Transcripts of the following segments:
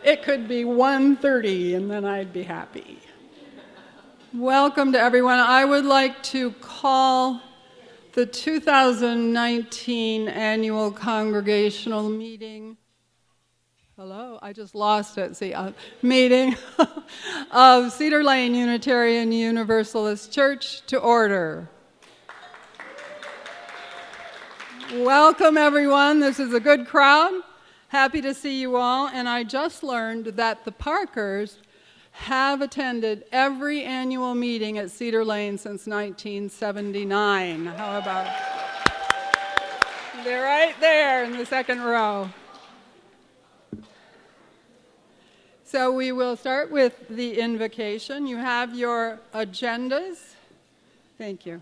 It could be 1:30 and then I'd be happy. Welcome to everyone. I would like to call the 2019 annual congregational meeting. Hello, I just lost it. See, meeting of Cedar Lane Unitarian Universalist Church to order. Welcome, everyone. This is a good crowd. Happy to see you all. And I just learned that the Parkers have attended every annual meeting at Cedar Lane since 1979. How about it? They're right there in the second row. So we will start with the invocation. You have your agendas. Thank you.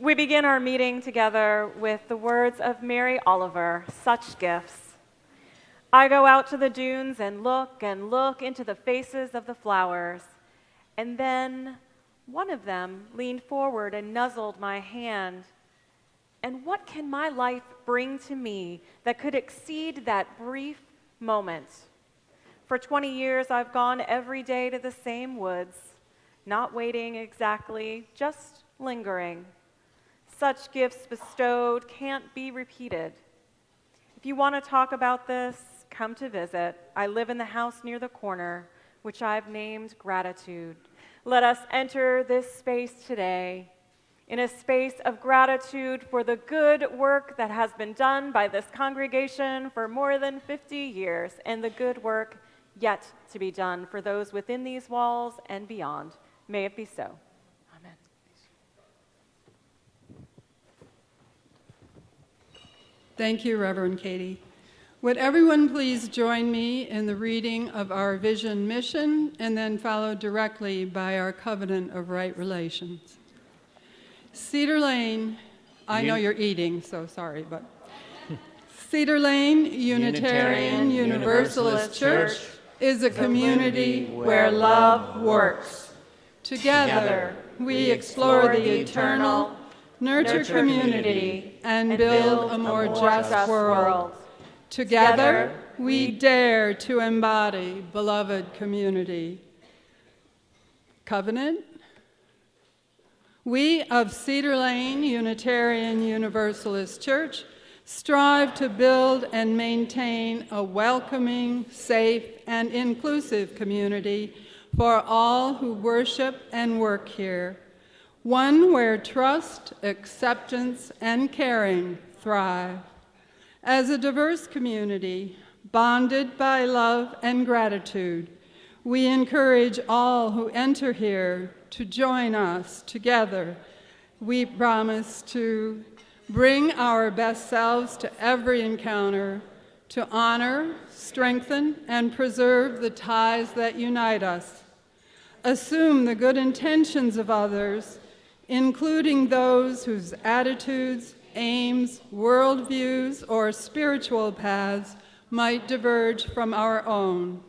We begin our meeting together with the words of Mary Oliver, such gifts. I go out to the dunes and look into the faces of the flowers. And then one of them leaned forward and nuzzled my hand. And what can my life bring to me that could exceed that brief moment? For 20 years, I've gone every day to the same woods, not waiting exactly, just lingering. Such gifts bestowed can't be repeated. If you want to talk about this, come to visit. I live in the house near the corner, which I've named Gratitude. Let us enter this space today in a space of gratitude for the good work that has been done by this congregation for more than 50 years, and the good work yet to be done for those within these walls and beyond. May it be so. Amen. Thank you, Reverend Katie. Would everyone please join me in the reading of our vision mission and then followed directly by our covenant of right relations. Cedar Lane, I know you're eating, so sorry, but Cedar Lane Unitarian Universalist Church is a community where love works. Together, we explore the eternal, nurture community, and build a more just world. Together, we dare to embody beloved community. Covenant? We of Cedar Lane Unitarian Universalist Church strive to build and maintain a welcoming, safe, and inclusive community for all who worship and work here, one where trust, acceptance, and caring thrive. As a diverse community, bonded by love and gratitude, we encourage all who enter here to join us together. We promise to bring our best selves to every encounter, to honor, strengthen, and preserve the ties that unite us. Assume the good intentions of others, including those whose attitudes, aims, worldviews, or spiritual paths might diverge from our own.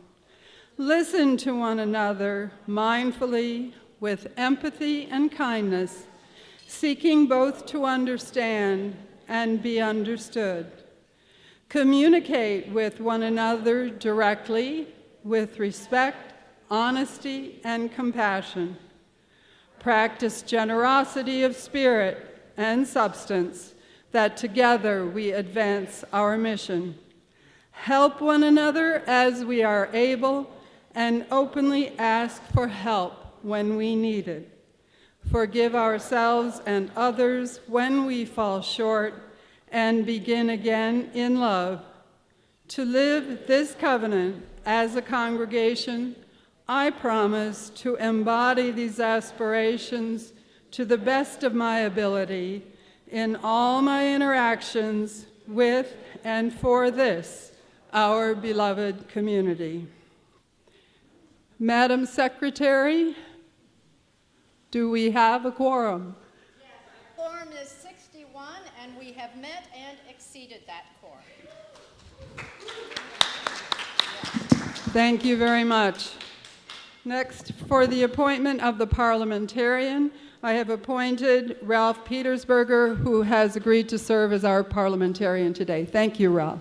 Listen to one another mindfully, with empathy and kindness, seeking both to understand and be understood. Communicate with one another directly, with respect, honesty, and compassion. Practice generosity of spirit and substance, that together we advance our mission. Help one another as we are able, and openly ask for help when we need it. Forgive ourselves and others when we fall short, and begin again in love. To live this covenant as a congregation, I promise to embody these aspirations to the best of my ability in all my interactions with and for this, our beloved community. Madam Secretary, do we have a quorum? Yes, our quorum is 61, and we have met and exceeded that quorum. Thank you very much. Next, for the appointment of the Parliamentarian, I have appointed Ralph Petersberger, who has agreed to serve as our parliamentarian today. Thank you, Ralph.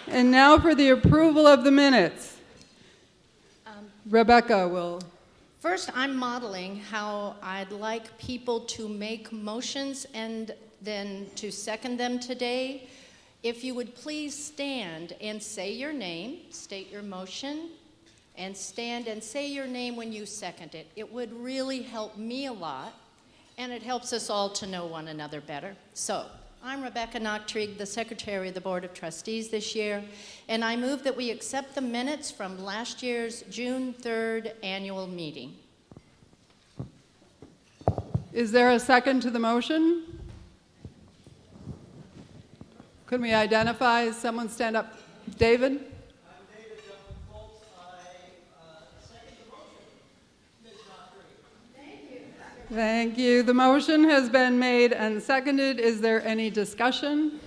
And now for the approval of the minutes. Rebecca will. First, I'm modeling how I'd like people to make motions and then to second them today. If you would please stand and say your name, state your motion, and stand and say your name when you second it. It would really help me a lot, and it helps us all to know one another better. So, I'm Rebecca Nachtrig, the Secretary of the Board of Trustees this year, and I move that we accept the minutes from last year's June 3rd annual meeting. Is there a second to the motion? Could we identify? Someone stand up. David? I'm David Foltz. I second the motion. Ms. Nachtrig. Thank you. Thank you. The motion has been made and seconded. Is there any discussion?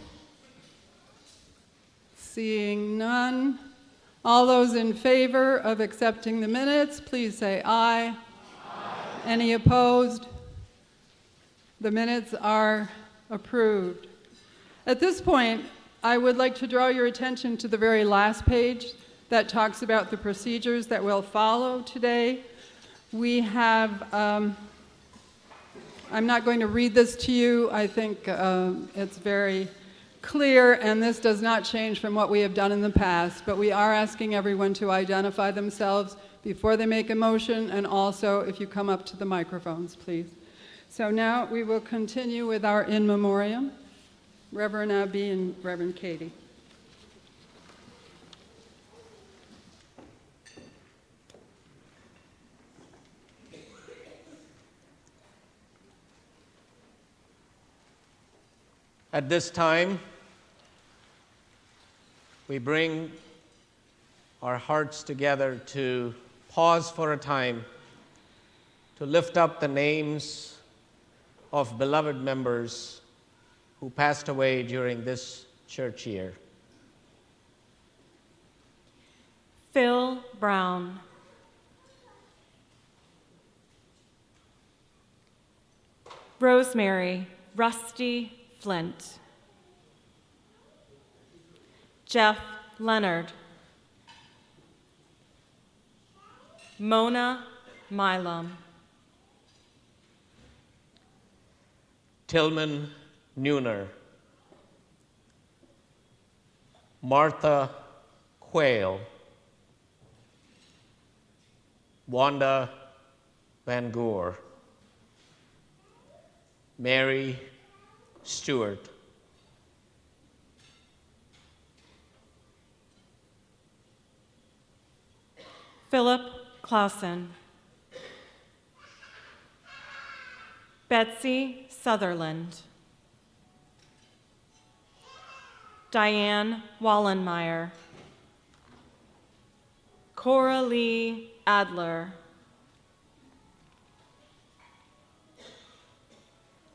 Seeing none. All those in favor of accepting the minutes, please say aye. Aye. Any opposed? The minutes are approved. At this point, I would like to draw your attention to the very last page that talks about the procedures that will follow today. We have, I'm not going to read this to you. I think it's very clear, and this does not change from what we have done in the past, but we are asking everyone to identify themselves before they make a motion, and also if you come up to the microphones, please. So now we will continue with our in memoriam, Reverend Abby and Reverend Katie. At this time, we bring our hearts together to pause for a time to lift up the names of beloved members who passed away during this church year. Phil Brown. Rosemary Rusty Flint. Jeff Leonard. Mona Milam. Tillman Neuner. Martha Quayle. Wanda Van Goor. Mary Stewart. Philip Clausen. Betsy Sutherland. Dianne Wallenmeyer. Cora Lee Adler.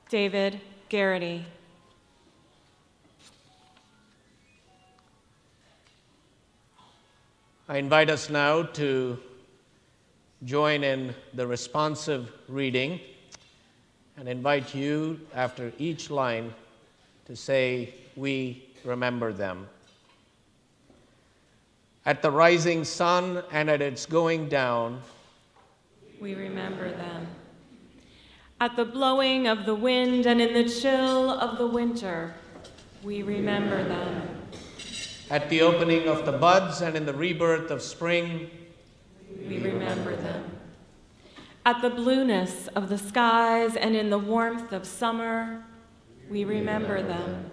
David Garrity. I invite us now to join in the responsive reading and invite you, after each line, to say, "We remember them." At the rising sun and at its going down, We remember them. At the blowing of the wind and in the chill of the winter, we remember them. at the opening of the buds and in the rebirth of spring, We remember them. At the blueness of the skies and in the warmth of summer, we remember them.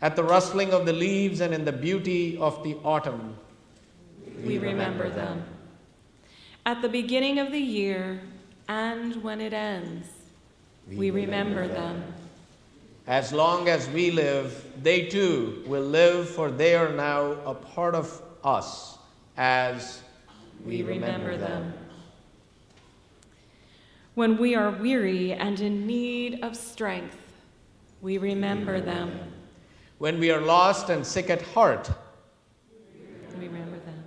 at the rustling of the leaves and in the beauty of the autumn, We remember them. At the beginning of the year and when it ends, we remember them. As long as we live, they too will live, for they are now a part of us as We remember them. When we are weary and in need of strength, we remember them. When we are lost and sick at heart, We remember them.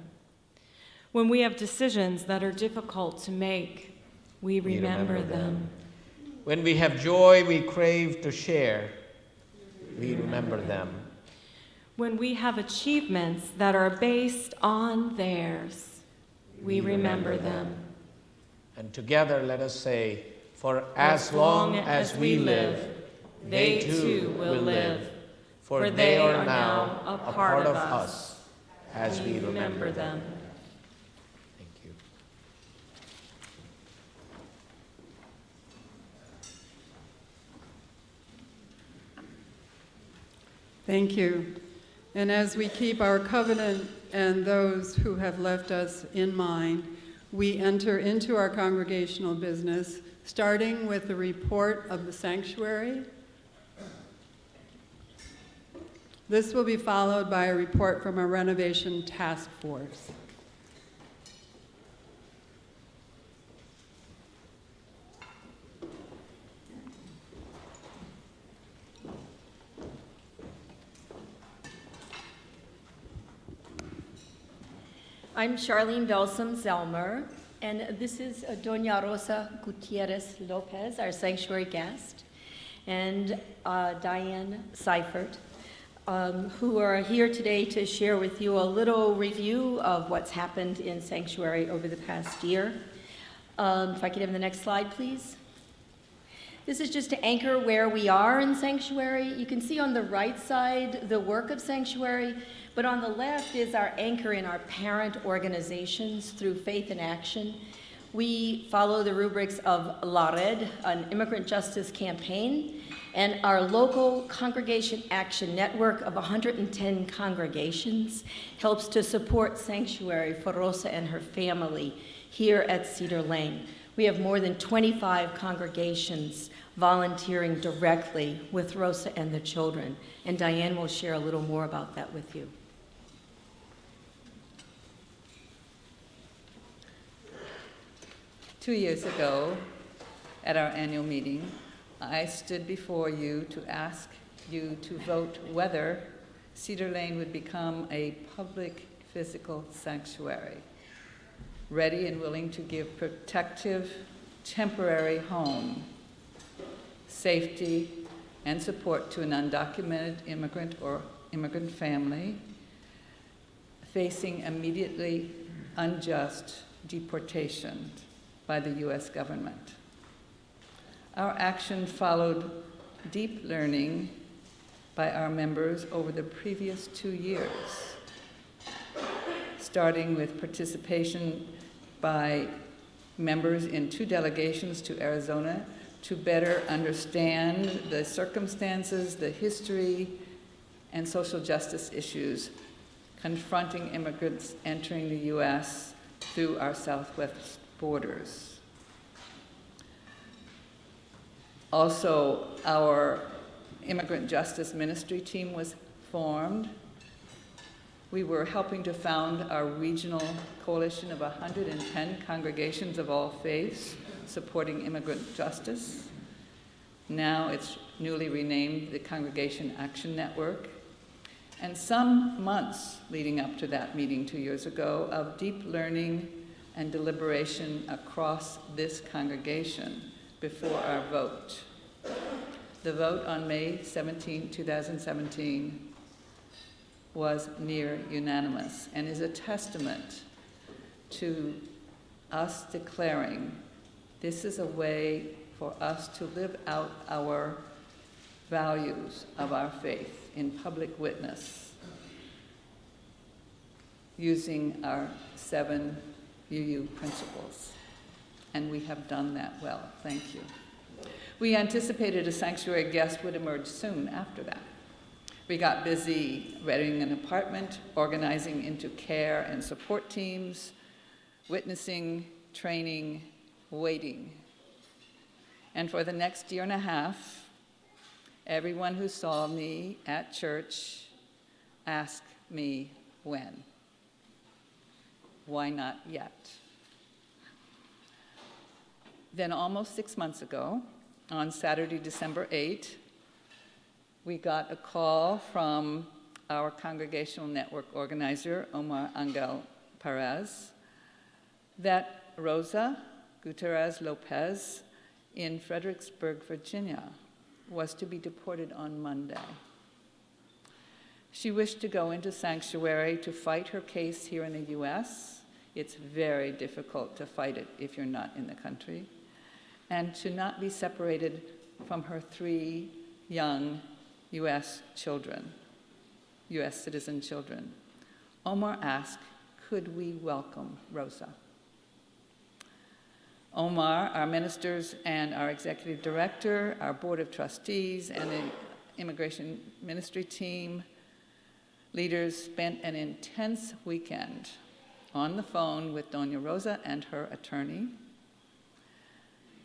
When we have decisions that are difficult to make, we remember them. When we have joy we crave to share, we remember them. When we have achievements that are based on theirs, we remember them. And together let us say, for as long as we live, they too will live, for they are now a part of us as we remember them. Thank you. Thank you. And as we keep our covenant and those who have left us in mind, we enter into our congregational business, starting with the report of the sanctuary. This will be followed by a report from our Renovation Task Force. I'm Charlene Zellmer, and this is Doña Rosa Gutierrez Lopez, our sanctuary guest, and Dianne Seiffert, who are here today to share with you a little review of what's happened in sanctuary over the past year. If I could have the next slide, please. This is just to anchor where we are in sanctuary. You can see on the right side the work of sanctuary, but on the left is our anchor in our parent organizations through faith and action. We follow the rubrics of La Red, an immigrant justice campaign, and our local congregation action network of 110 congregations helps to support sanctuary for Rosa and her family here at Cedar Lane. We have more than 25 congregations volunteering directly with Rosa and the children, and Dianne will share a little more about that with you. Two years ago, at our annual meeting, I stood before you to ask you to vote whether Cedar Lane would become a public physical sanctuary, ready and willing to give protective, temporary home, safety, and support to an undocumented immigrant or immigrant family facing immediately unjust deportation by the U.S. government. Our action followed deep learning by our members over the previous 2 years, starting with participation by members in 2 delegations to Arizona to better understand the circumstances, the history, and social justice issues confronting immigrants entering the U.S. through our southwest borders. Also, our immigrant justice ministry team was formed. We were helping to found our regional coalition of 110 congregations of all faiths supporting immigrant justice. Now it's newly renamed the Congregation Action Network. And some months leading up to that meeting 2 years ago of deep learning and deliberation across this congregation before our vote. The vote on May 17, 2017 was near unanimous and is a testament to us declaring this is a way for us to live out our values of our faith in public witness using our 7 UU principles. And we have done that well. Thank you. We anticipated a sanctuary guest would emerge soon after that. We got busy renting an apartment, organizing into care and support teams, witnessing, training, waiting. And for the next year and a half, everyone who saw me at church asked me when. Why not yet? Then almost 6 months ago, on Saturday, December 8, we got a call from our congregational network organizer, Omar Angel Perez, that Rosa Gutierrez Lopez in Fredericksburg, Virginia, was to be deported on Monday. She wished to go into sanctuary to fight her case here in the US. It's very difficult to fight it if you're not in the country, and to not be separated from her 3 young US children, US citizen children. Omar asked, could we welcome Rosa? Omar, our ministers and our executive director, our board of trustees, and the immigration ministry team leaders spent an intense weekend on the phone with Doña Rosa and her attorney.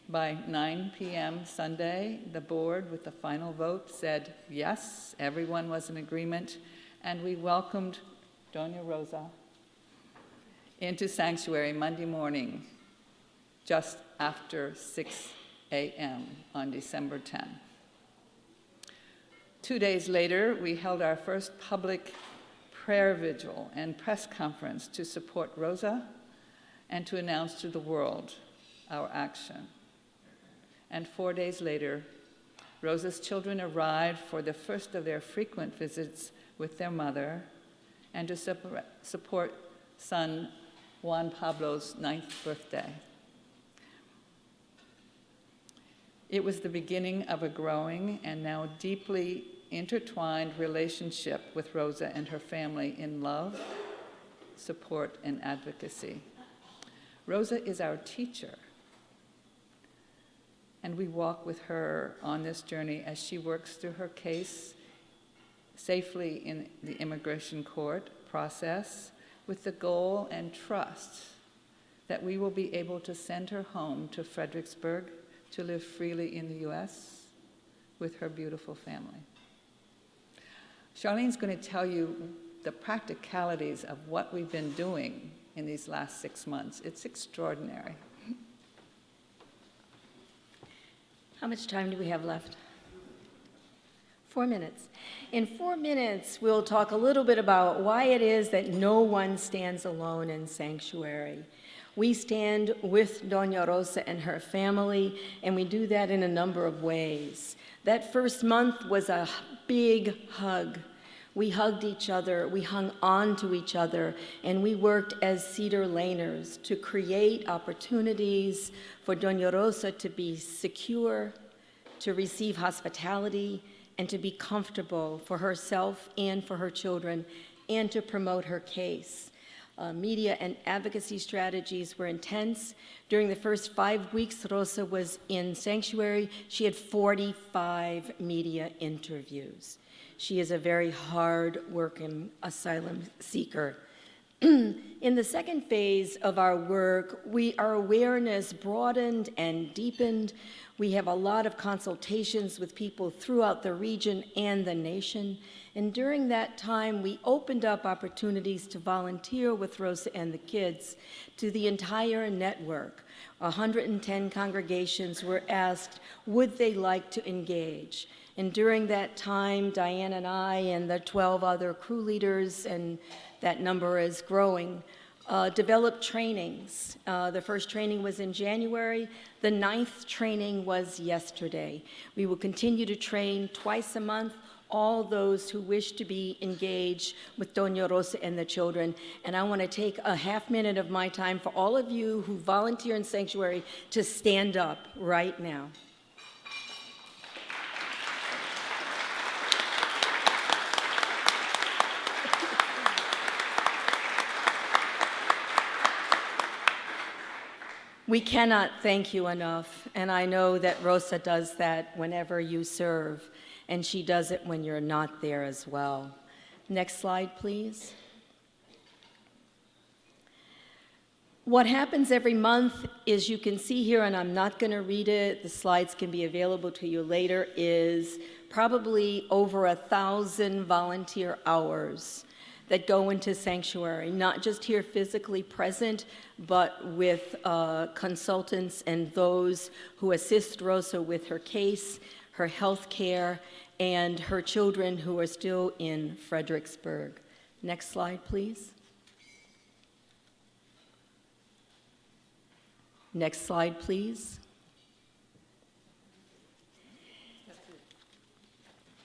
By 9 p.m. Sunday, the board, with the final vote, said yes, everyone was in agreement, and we welcomed Doña Rosa into sanctuary Monday morning, just after 6 a.m. on December 10. 2 days later, we held our first public prayer vigil and press conference to support Rosa and to announce to the world our action. And 4 days later, Rosa's children arrived for the first of their frequent visits with their mother and to support son Juan Pablo's 9th birthday. It was the beginning of a growing and now deeply intertwined relationship with Rosa and her family in love, support, and advocacy. Rosa is our teacher, and we walk with her on this journey as she works through her case safely in the immigration court process with the goal and trust that we will be able to send her home to Fredericksburg to live freely in the US with her beautiful family. Charlene's going to tell you the practicalities of what we've been doing in these last 6 months. It's extraordinary. How much time do we have left? 4 minutes. In 4 minutes, we'll talk a little bit about why it is that no one stands alone in sanctuary. We stand with Doña Rosa and her family, and we do that in a number of ways. That first month was a big hug. We hugged each other, we hung on to each other, and we worked as Cedar Laners to create opportunities for Doña Rosa to be secure, to receive hospitality, and to be comfortable for herself and for her children, and to promote her case. Media and advocacy strategies were intense. During the first 5 weeks Rosa was in sanctuary, she had 45 media interviews. She is a very hard-working asylum seeker. In the second phase of our work, our awareness broadened and deepened. We have a lot of consultations with people throughout the region and the nation. And during that time, we opened up opportunities to volunteer with Rosa and the kids to the entire network. 110 congregations were asked, would they like to engage? And during that time, Dianne and I and the 12 other crew leaders, and that number is growing, developed trainings. The first training was in January. The 9th training was yesterday. We will continue to train twice a month all those who wish to be engaged with Doña Rosa and the children. And I want to take a half minute of my time for all of you who volunteer in sanctuary to stand up right now. We cannot thank you enough, and I know that Rosa does that whenever you serve, and she does it when you're not there as well. Next slide, please. What happens every month is, you can see here, and I'm not going to read it, the slides can be available to you later, is probably over 1,000 volunteer hours that go into sanctuary, not just here physically present, but with consultants and those who assist Rosa with her case, her health care, and her children who are still in Fredericksburg. Next slide, please. Next slide, please.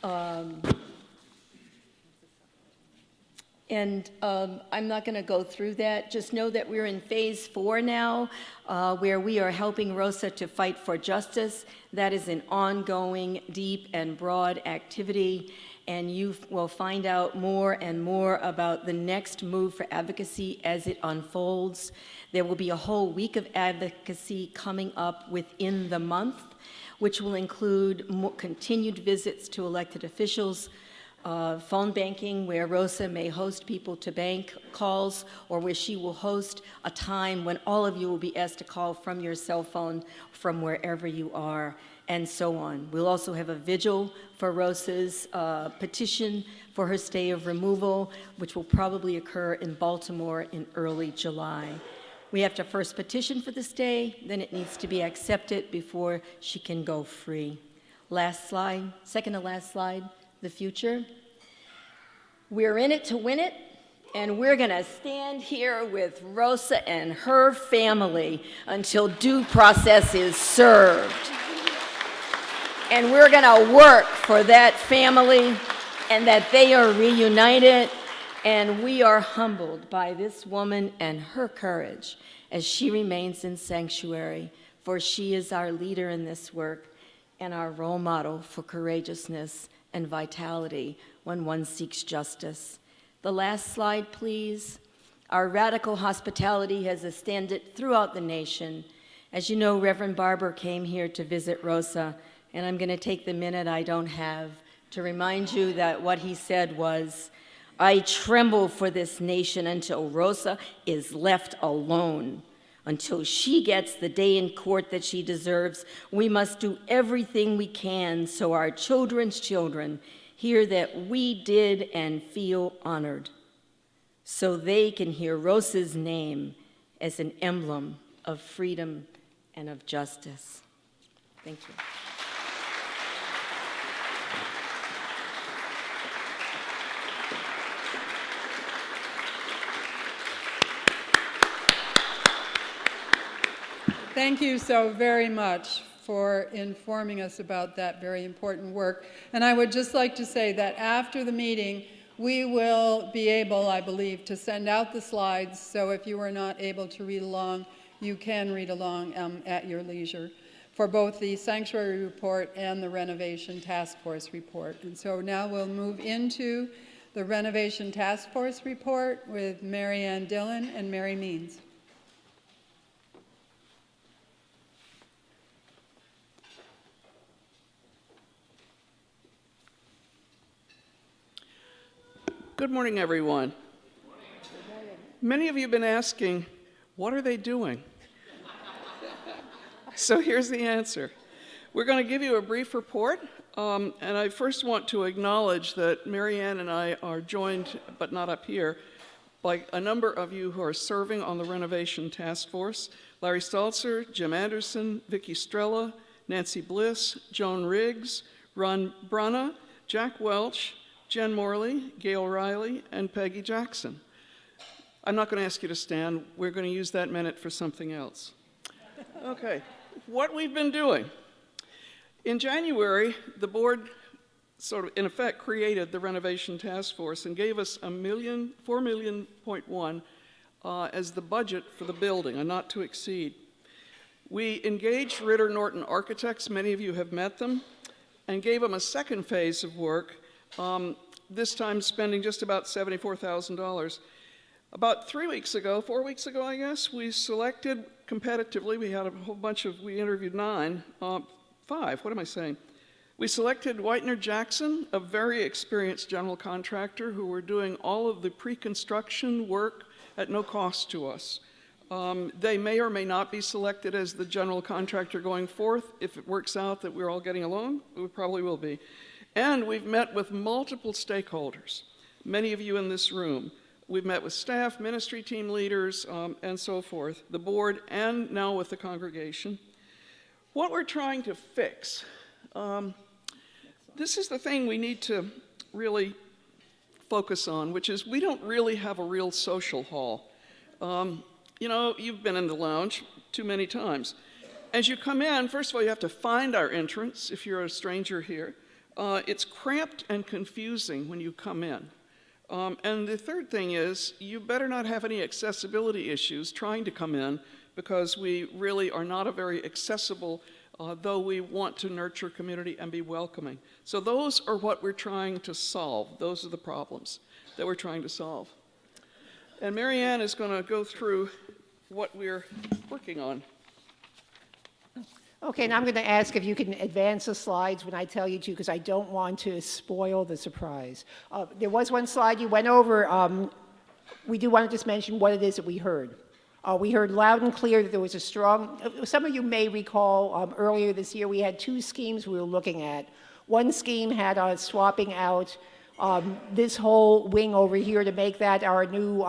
I'm not going to go through that. Just know that we're in phase 4 now, where we are helping Rosa to fight for justice. That is an ongoing, deep, and broad activity, and you will find out more and more about the next move for advocacy as it unfolds. There will be a whole week of advocacy coming up within the month, which will include continued visits to elected officials, phone banking, where Rosa may host people to bank calls, or where she will host a time when all of you will be asked to call from your cell phone from wherever you are, and so on. We'll also have a vigil for Rosa's petition for her stay of removal, which will probably occur in Baltimore in early July. We have to first petition for the stay, then it needs to be accepted before she can go free. Last slide, second to last slide. The future. We're in it to win it, and we're going to stand here with Rosa and her family until due process is served. And we're going to work for that family and that they are reunited, and we are humbled by this woman and her courage as she remains in sanctuary, for she is our leader in this work and our role model for courageousness and vitality when one seeks justice. The last slide, please. Our radical hospitality has extended throughout the nation. As you know, Reverend Barber came here to visit Rosa, and I'm going to take the minute I don't have to remind you that what he said was, "I tremble for this nation until Rosa is left alone. Until she gets the day in court that she deserves, we must do everything we can so our children's children hear that we did and feel honored, so they can hear Rosa's name as an emblem of freedom and of justice." Thank you. Thank you so very much for informing us about that very important work. And I would just like to say that after the meeting, we will be able, I believe, to send out the slides, so if you are not able to read along, you can read along at your leisure, for both the Sanctuary Report and the Renovation Task Force Report. And so now we'll move into the Renovation Task Force Report with Maryann Dillon and Mary Means. Good morning, everyone. Many of you have been asking, what are they doing? So here's the answer. We're going to give you a brief report, and I first want to acknowledge that Maryann and I are joined, but not up here, by a number of you who are serving on the Renovation Task Force: Larry Staltzer, Jim Anderson, Vicki Strella, Nancy Bliss, Joan Riggs, Ron Brunna, Jack Welch, Jen Morley, Gail Riley, and Peggy Jackson. I'm not going to ask you to stand. We're going to use that minute for something else. Okay, what we've been doing. In January, the board sort of, in effect, created the Renovation Task Force and gave us $4.1 million as the budget for the building, a not to exceed. We engaged Ritter Norton Architects, many of you have met them, and gave them a second phase of work, this time spending just about $74,000. About 4 weeks ago, I guess, we selected competitively, we had a whole bunch of, we interviewed five, what am I saying? We selected Whitener Jackson, a very experienced general contractor who were doing all of the pre-construction work at no cost to us. They may or may not be selected as the general contractor going forth. If it works out that we're all getting along, we probably will be. And we've met with multiple stakeholders, many of you in this room. We've met with staff, ministry team leaders, and so forth, the board, and now with the congregation. What we're trying to fix, this is the thing we need to really focus on, which is we don't really have a real social hall. You know, you've been in the lounge. too many times. As you come in, first of all, you have to find our entrance if you're a stranger here. It's cramped and confusing when you come in. And the third thing is, you better not have any accessibility issues trying to come in, because we really are not a very accessible, though we want to nurture community and be welcoming. So those are what we're trying to solve. Those are the problems that we're trying to solve. And Maryann is going to go through what we're working on. Okay, and I'm going to ask if you can advance the slides when I tell you to, because I don't want to spoil the surprise. There was one slide you went over. We do want to just mention what it is that we heard. We heard loud and clear that there was a strong, some of you may recall earlier this year we had two schemes we were looking at. One scheme had us swapping out this whole wing over here to make that our new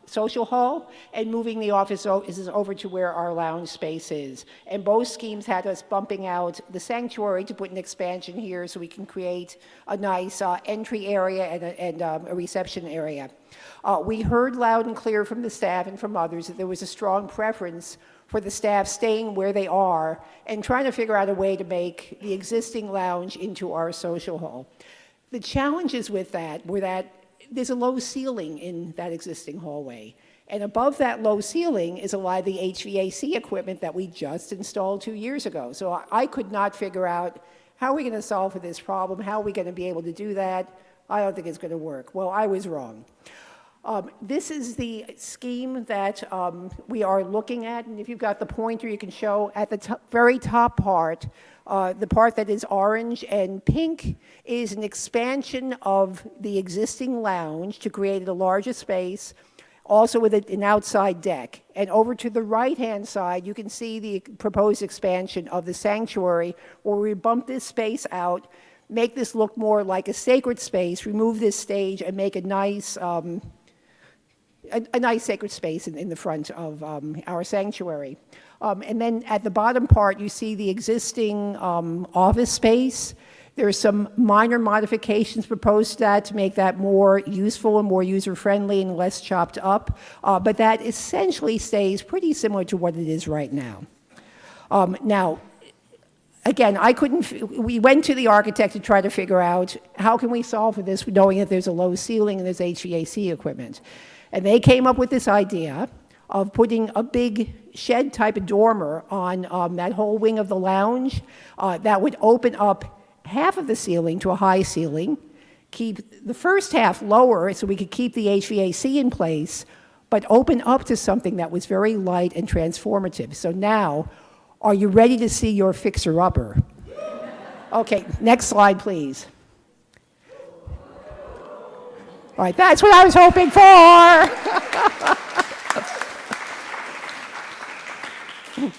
social hall, and moving the offices over to where our lounge space is. And both schemes had us bumping out the sanctuary to put an expansion here so we can create a nice entry area and a reception area. We heard loud and clear from the staff and from others that there was a strong preference for the staff staying where they are and trying to figure out a way to make the existing lounge into our social hall. The challenges with that were that there's a low ceiling in that existing hallway. And above that low ceiling is a lot of the HVAC equipment that we just installed 2 years ago. So I could not figure out how are we going to solve for this problem? How are we going to be able to do that? I don't think it's going to work. Well, I was wrong. This is the scheme that we are looking at. And if you've got the pointer, you can show at the very top part, the part that is orange and pink is an expansion of the existing lounge to create a larger space, also with an outside deck. And over to the right-hand side, you can see the proposed expansion of the sanctuary, where we bump this space out, make this look more like a sacred space, remove this stage, and make a nice sacred space in the front of our sanctuary. And then at the bottom part, you see the existing office space. There are some minor modifications proposed to that to make that more useful and more user-friendly and less chopped up. But that essentially stays pretty similar to what it is right now. Now, again, we went to the architect to try to figure out how can we solve for this, knowing that there's a low ceiling and there's HVAC equipment. And they came up with this idea of putting a big shed type of dormer on that whole wing of the lounge that would open up half of the ceiling to a high ceiling, keep the first half lower so we could keep the HVAC in place, but open up to something that was very light and transformative. So now, are you ready to see your fixer-upper? Okay, next slide, please. All right, that's what I was hoping for.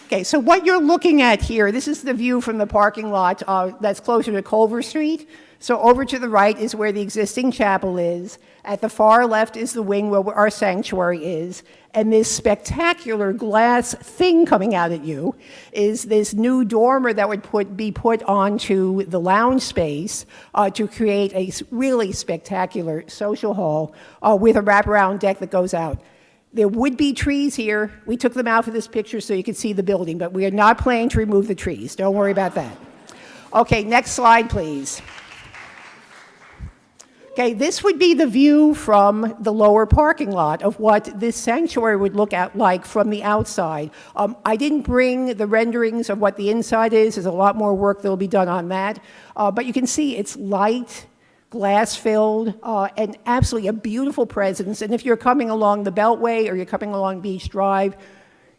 Okay, so what you're looking at here, this is the view from the parking lot that's closer to Culver Street. So over to the right is where the existing chapel is. At the far left is the wing where our sanctuary is. And this spectacular glass thing coming out at you is this new dormer that would be put onto the lounge space to create a really spectacular social hall with a wraparound deck that goes out. There would be trees here. We took them out for this picture so you could see the building, but we are not planning to remove the trees. Don't worry about that. Okay, next slide, please. Okay, this would be the view from the lower parking lot of what this sanctuary would look like from the outside. I didn't bring the renderings of what the inside is. There's a lot more work that will be done on that. But you can see it's light, glass-filled, and absolutely a beautiful presence. And if you're coming along the Beltway or you're coming along Beach Drive,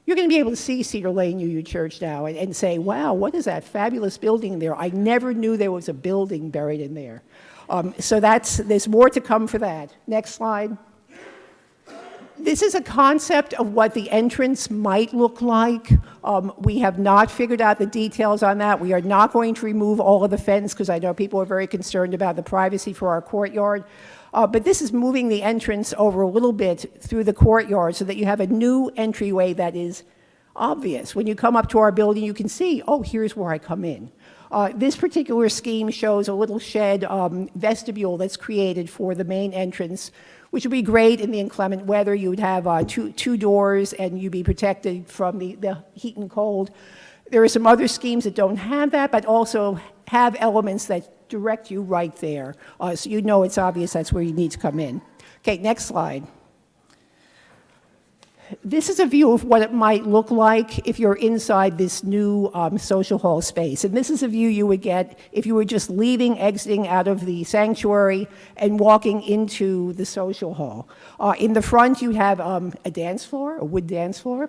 you're going to be able to see Cedar Lane UU Church now and say, wow, what is that fabulous building there? I never knew there was a building buried in there. So there's more to come for that. Next slide. This is a concept of what the entrance might look like. We have not figured out the details on that. We are not going to remove all of the fence because I know people are very concerned about the privacy for our courtyard. But this is moving the entrance over a little bit through the courtyard so that you have a new entryway that is obvious. When you come up to our building, you can see, oh, here's where I come in. This particular scheme shows a little shed vestibule that's created for the main entrance which would be great in the inclement weather. You would have two doors, and you'd be protected from the heat and cold. There are some other schemes that don't have that, but also have elements that direct you right there. So you know it's obvious that's where you need to come in. Okay, next slide. This is a view of what it might look like if you're inside this new social hall space. And this is a view you would get if you were just exiting out of the sanctuary and walking into the social hall. In the front, you have a dance floor, a wood dance floor.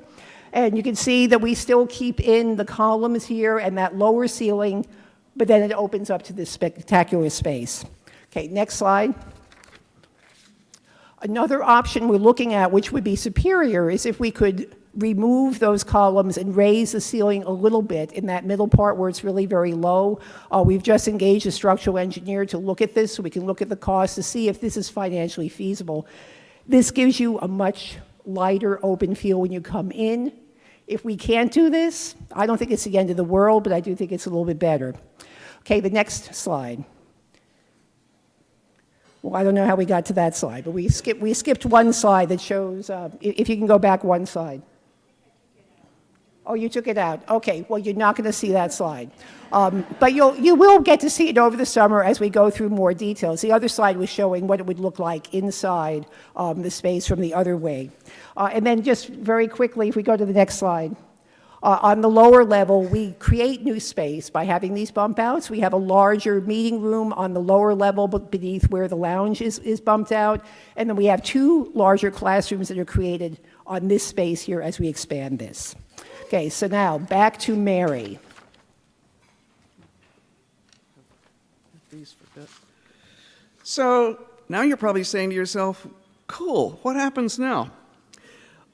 And you can see that we still keep in the columns here and that lower ceiling, but then it opens up to this spectacular space. Okay, next slide. Another option we're looking at, which would be superior, is if we could remove those columns and raise the ceiling a little bit in that middle part where it's really very low. We've just engaged a structural engineer to look at this so we can look at the cost to see if this is financially feasible. This gives you a much lighter open feel when you come in. If we can't do this, I don't think it's the end of the world, but I do think it's a little bit better. Okay, the next slide. Well, I don't know how we got to that slide, but we skipped one slide that shows, if you can go back one slide. Oh, you took it out. Okay, well, you're not going to see that slide. But you will get to see it over the summer as we go through more details. The other slide was showing what it would look like inside the space from the other way. And then just very quickly, if we go to the next slide. On the lower level, we create new space by having these bump outs. We have a larger meeting room on the lower level beneath where the lounge is bumped out. And then we have two larger classrooms that are created on this space here as we expand this. Okay, so now back to Mary. So now you're probably saying to yourself, cool, what happens now?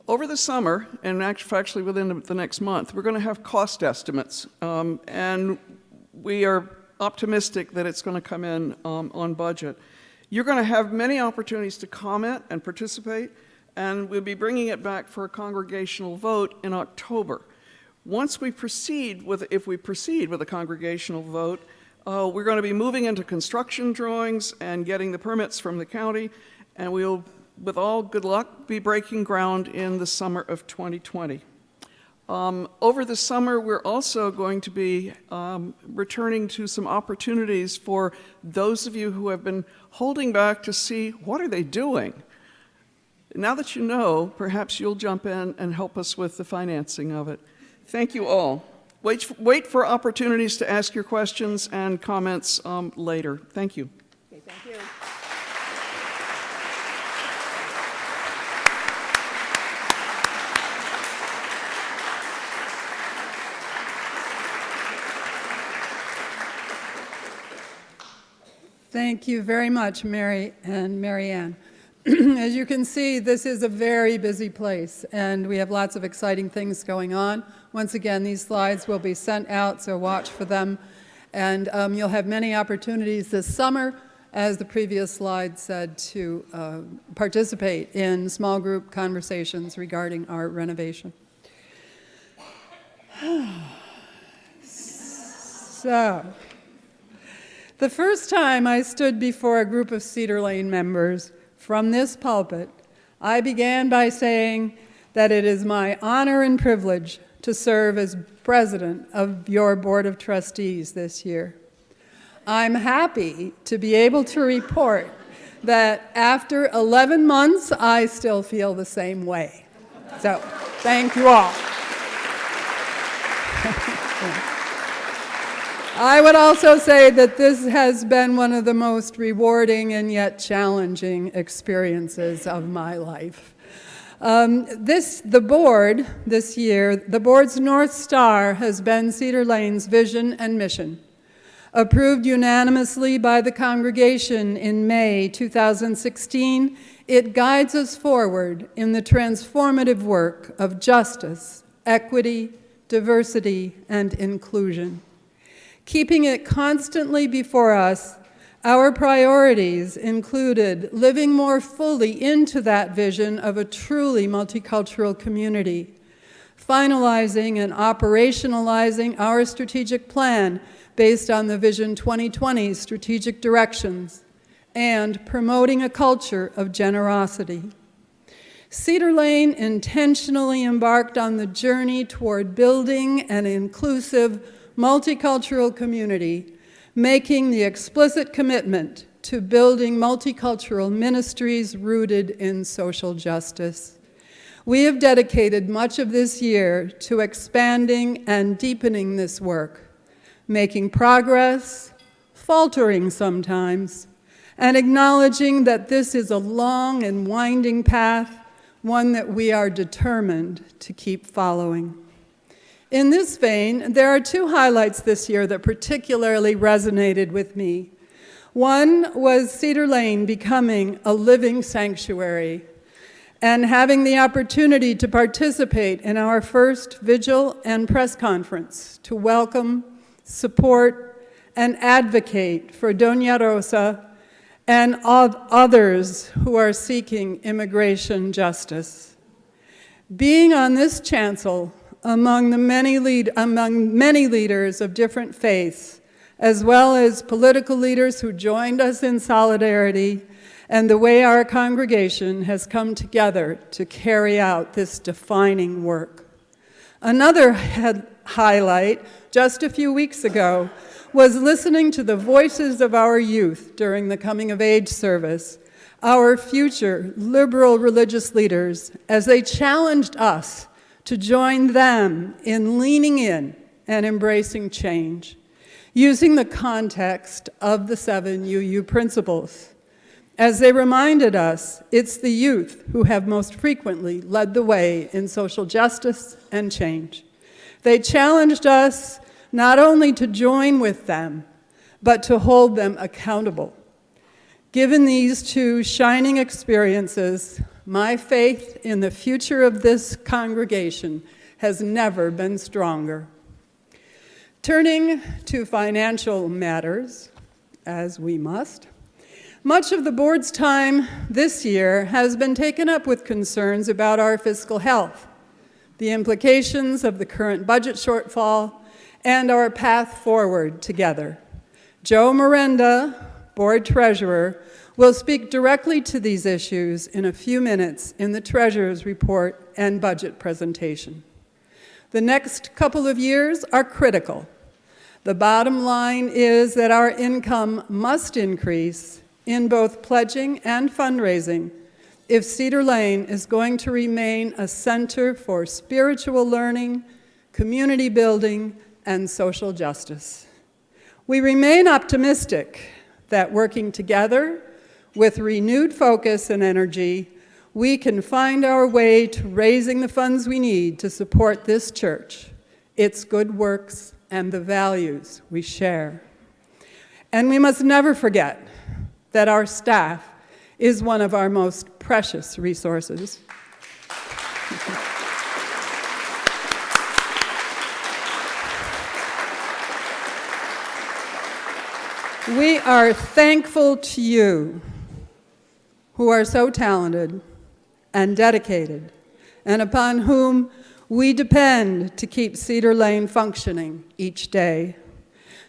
Over the summer, and actually within the next month, we're going to have cost estimates, and we are optimistic that it's going to come in on budget. You're going to have many opportunities to comment and participate, and we'll be bringing it back for a congregational vote in October. Once we proceed with, if we proceed with a congregational vote, we're going to be moving into construction drawings and getting the permits from the county, and we'll, with all good luck, be breaking ground in the summer of 2020. Over the summer, we're also going to be returning to some opportunities for those of you who have been holding back to see what are they doing. Now that you know, perhaps you'll jump in and help us with the financing of it. Thank you all. Wait for opportunities to ask your questions and comments later. Thank you. Okay, thank you. Thank you very much, Mary and Maryann. As you can see, this is a very busy place, and we have lots of exciting things going on. Once again, these slides will be sent out, so watch for them. And you'll have many opportunities this summer, as the previous slide said, to participate in small group conversations regarding our renovation. So, the first time I stood before a group of Cedar Lane members from this pulpit, I began by saying that it is my honor and privilege to serve as president of your Board of Trustees this year. I'm happy to be able to report that after 11 months, I still feel the same way. So, thank you all. I would also say that this has been one of the most rewarding and yet challenging experiences of my life. The board this year, the board's North Star has been Cedar Lane's vision and mission. Approved unanimously by the congregation in May 2016, it guides us forward in the transformative work of justice, equity, diversity, and inclusion. Keeping it constantly before us, our priorities included living more fully into that vision of a truly multicultural community, finalizing and operationalizing our strategic plan based on the Vision 2020 strategic directions, and promoting a culture of generosity. Cedar Lane intentionally embarked on the journey toward building an inclusive, multicultural community, making the explicit commitment to building multicultural ministries rooted in social justice. We have dedicated much of this year to expanding and deepening this work, making progress, faltering sometimes, and acknowledging that this is a long and winding path, one that we are determined to keep following. In this vein, there are two highlights this year that particularly resonated with me. One was Cedar Lane becoming a living sanctuary and having the opportunity to participate in our first vigil and press conference to welcome, support, and advocate for Doña Rosa and others who are seeking immigration justice. Being on this chancel among many leaders of different faiths, as well as political leaders who joined us in solidarity, and the way our congregation has come together to carry out this defining work. Another highlight, just a few weeks ago, was listening to the voices of our youth during the coming of age service, our future liberal religious leaders, as they challenged us to join them in leaning in and embracing change, using the context of the 7 UU principles. As they reminded us, it's the youth who have most frequently led the way in social justice and change. They challenged us not only to join with them, but to hold them accountable. Given these two shining experiences, my faith in the future of this congregation has never been stronger. Turning to financial matters, as we must, much of the board's time this year has been taken up with concerns about our fiscal health, the implications of the current budget shortfall, and our path forward together. Joe Miranda, board treasurer, will speak directly to these issues in a few minutes in the treasurer's report and budget presentation. The next couple of years are critical. The bottom line is that our income must increase in both pledging and fundraising if Cedar Lane is going to remain a center for spiritual learning, community building, and social justice. We remain optimistic that working together with renewed focus and energy, we can find our way to raising the funds we need to support this church, its good works, and the values we share. And we must never forget that our staff is one of our most precious resources. We are thankful to you who are so talented and dedicated, and upon whom we depend to keep Cedar Lane functioning each day.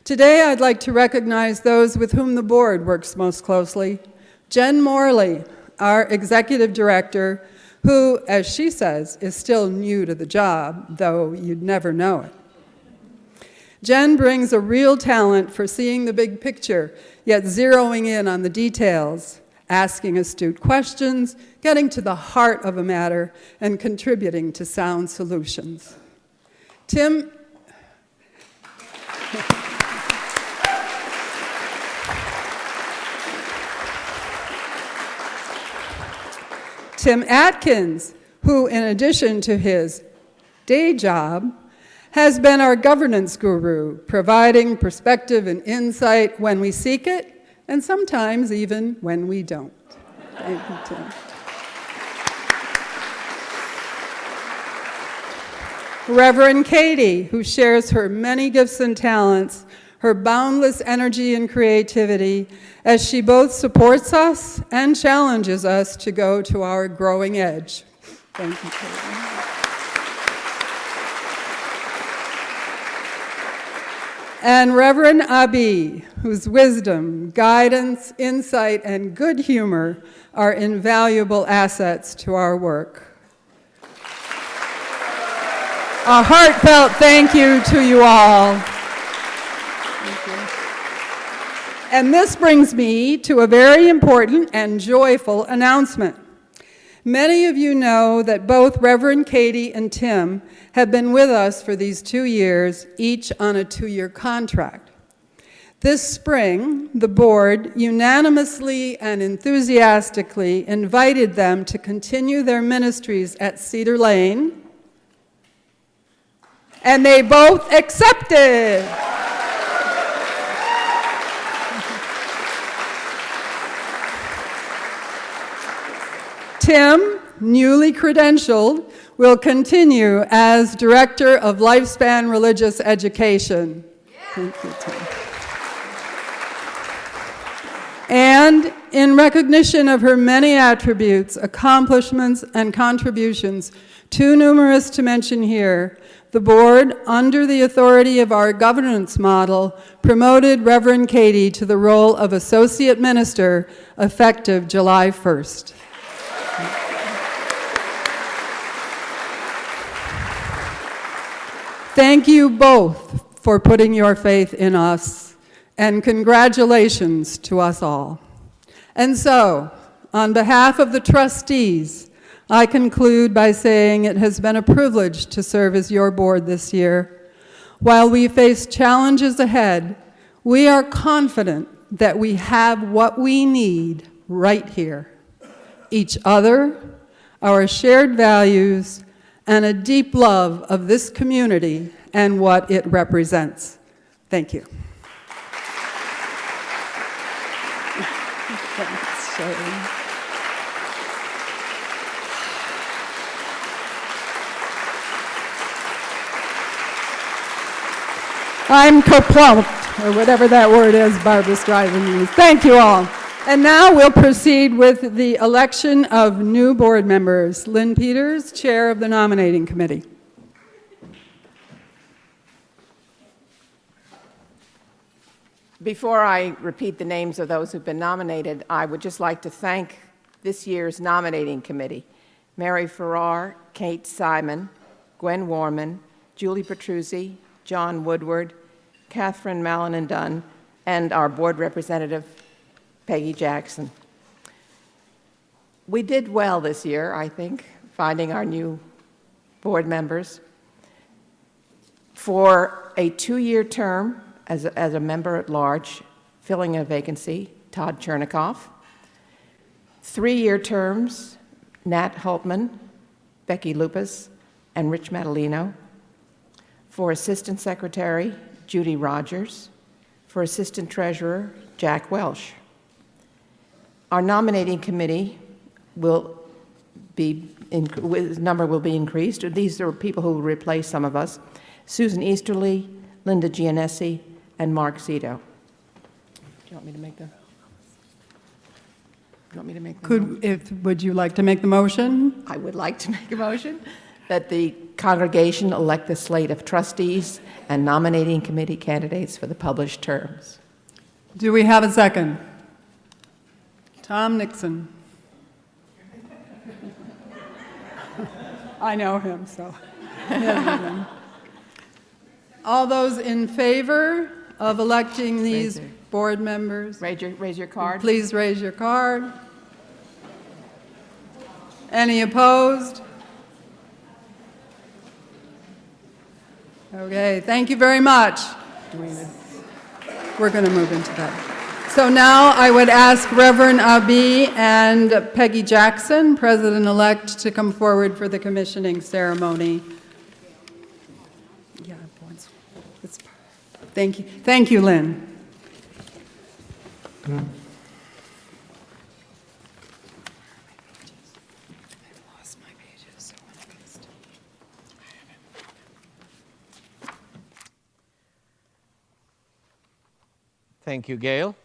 Today, I'd like to recognize those with whom the board works most closely. Jen Morley, our executive director, who, as she says, is still new to the job, though you'd never know it. Jen brings a real talent for seeing the big picture, yet zeroing in on the details, asking astute questions, getting to the heart of a matter, and contributing to sound solutions. Tim Atkins, who, in addition to his day job, has been our governance guru, providing perspective and insight when we seek it, and sometimes even when we don't. Thank you, Tim. Reverend Katie, who shares her many gifts and talents, her boundless energy and creativity, as she both supports us and challenges us to go to our growing edge. Thank you, Katie. and Reverend Abi, whose wisdom, guidance, insight, and good humor are invaluable assets to our work. A heartfelt thank you to you all. Thank you. And this brings me to a very important and joyful announcement. Many of you know that both Reverend Katie and Tim have been with us for these 2 years, each on a 2-year contract. This spring, the board unanimously and enthusiastically invited them to continue their ministries at Cedar Lane, and they both accepted. Tim, newly credentialed, will continue as Director of Lifespan Religious Education. Thank you, Tim. And in recognition of her many attributes, accomplishments, and contributions, too numerous to mention here, the board, under the authority of our governance model, promoted Reverend Katie to the role of Associate Minister effective July 1st. Thank you both for putting your faith in us, and congratulations to us all. And so, on behalf of the trustees, I conclude by saying it has been a privilege to serve as your board this year. While we face challenges ahead, we are confident that we have what we need right here: each other, our shared values, and a deep love of this community and what it represents. Thank you. Thanks, Charlene. I'm kaplumped, or whatever that word is Barbara Stryven used. Thank you all. And now we'll proceed with the election of new board members. Lynn Peters, Chair of the Nominating Committee. Before I repeat the names of those who've been nominated, I would just like to thank this year's nominating committee: Mary Farrar, Kate Simon, Gwen Warman, Julie Petruzzi, John Woodward, Catherine Mallon Dunn, and our board representative, Peggy Jackson. We did well this year, I think, finding our new board members. For a 2-year term as a member at large, filling a vacancy, Todd Chernikoff. 3-year terms, Nat Hultman, Becky Lupas, and Rich Madalino. For Assistant Secretary, Judy Rogers. For Assistant Treasurer, Jack Welsh. Our nominating committee will be, number will be increased. These are people who will replace some of us: Susan Easterly, Linda Giannessi, and Mark Zito. Do you want me to make the? You want me to make the Would you like to make the motion? I would like to make a motion that the congregation elect the slate of trustees and nominating committee candidates for the published terms. Do we have a second? Tom Nixon. I know him, so. All those in favor of electing these board members? Raise your card. Please raise your card. Any opposed? Okay, thank you very much. We're going to move into that. So now I would ask Reverend Abi and Peggy Jackson, President-elect, to come forward for the commissioning ceremony. Yeah, thank you. Thank you, Lynn. Thank you, Gail.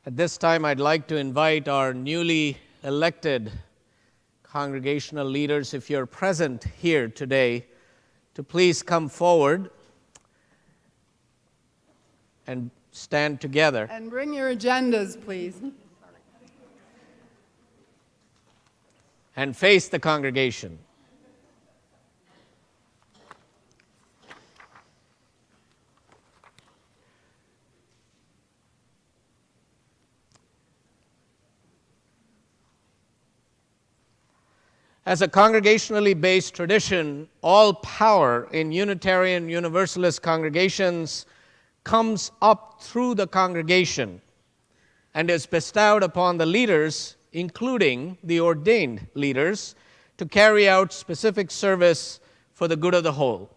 At this time, I'd like to invite our newly elected congregational leaders, if you're present here today, to please come forward and stand together. And bring your agendas, please. And face the congregation. As a congregationally based tradition, all power in Unitarian Universalist congregations comes up through the congregation and is bestowed upon the leaders, including the ordained leaders, to carry out specific service for the good of the whole.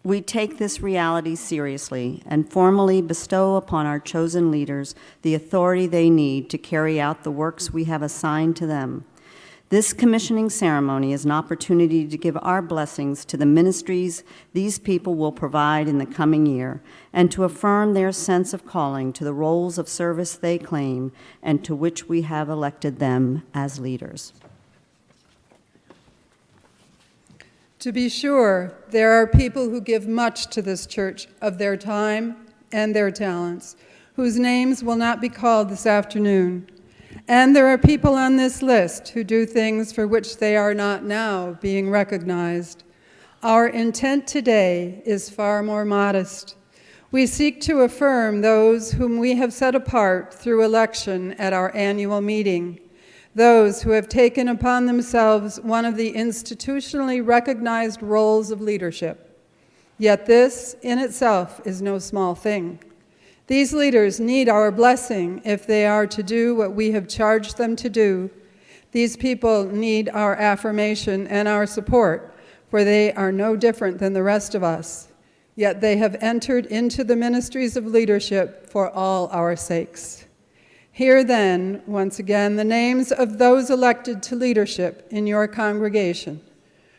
We take this reality seriously and formally bestow upon our chosen leaders the authority they need to carry out the works we have assigned to them. This commissioning ceremony is an opportunity to give our blessings to the ministries these people will provide in the coming year and to affirm their sense of calling to the roles of service they claim and to which we have elected them as leaders. To be sure, there are people who give much to this church of their time and their talents, whose names will not be called this afternoon. And there are people on this list who do things for which they are not now being recognized. Our intent today is far more modest. We seek to affirm those whom we have set apart through election at our annual meeting, those who have taken upon themselves one of the institutionally recognized roles of leadership. Yet this, in itself, is no small thing. These leaders need our blessing if they are to do what we have charged them to do. These people need our affirmation and our support, for they are no different than the rest of us. Yet they have entered into the ministries of leadership for all our sakes. Hear then, once again, the names of those elected to leadership in your congregation.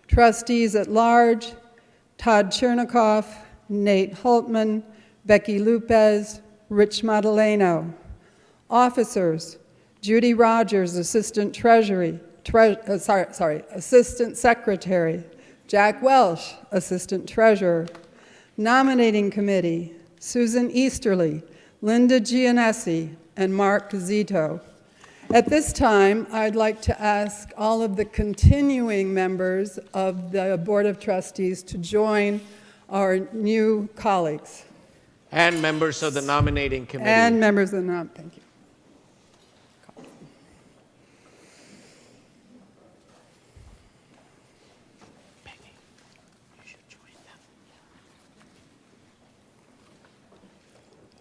Trustees at large, Todd Chernikoff, Nate Holtman, Becky Lupez, Rich Madaleno. Officers, Judy Rogers, Assistant Assistant Secretary, Jack Welsh, Assistant Treasurer. Nominating Committee, Susan Easterly, Linda Giannessi, and Mark Zito. At this time, I'd like to ask all of the continuing members of the Board of Trustees to join our new colleagues. And members of the Nominating Committee. And members of the thank you. Peggy, you should join them.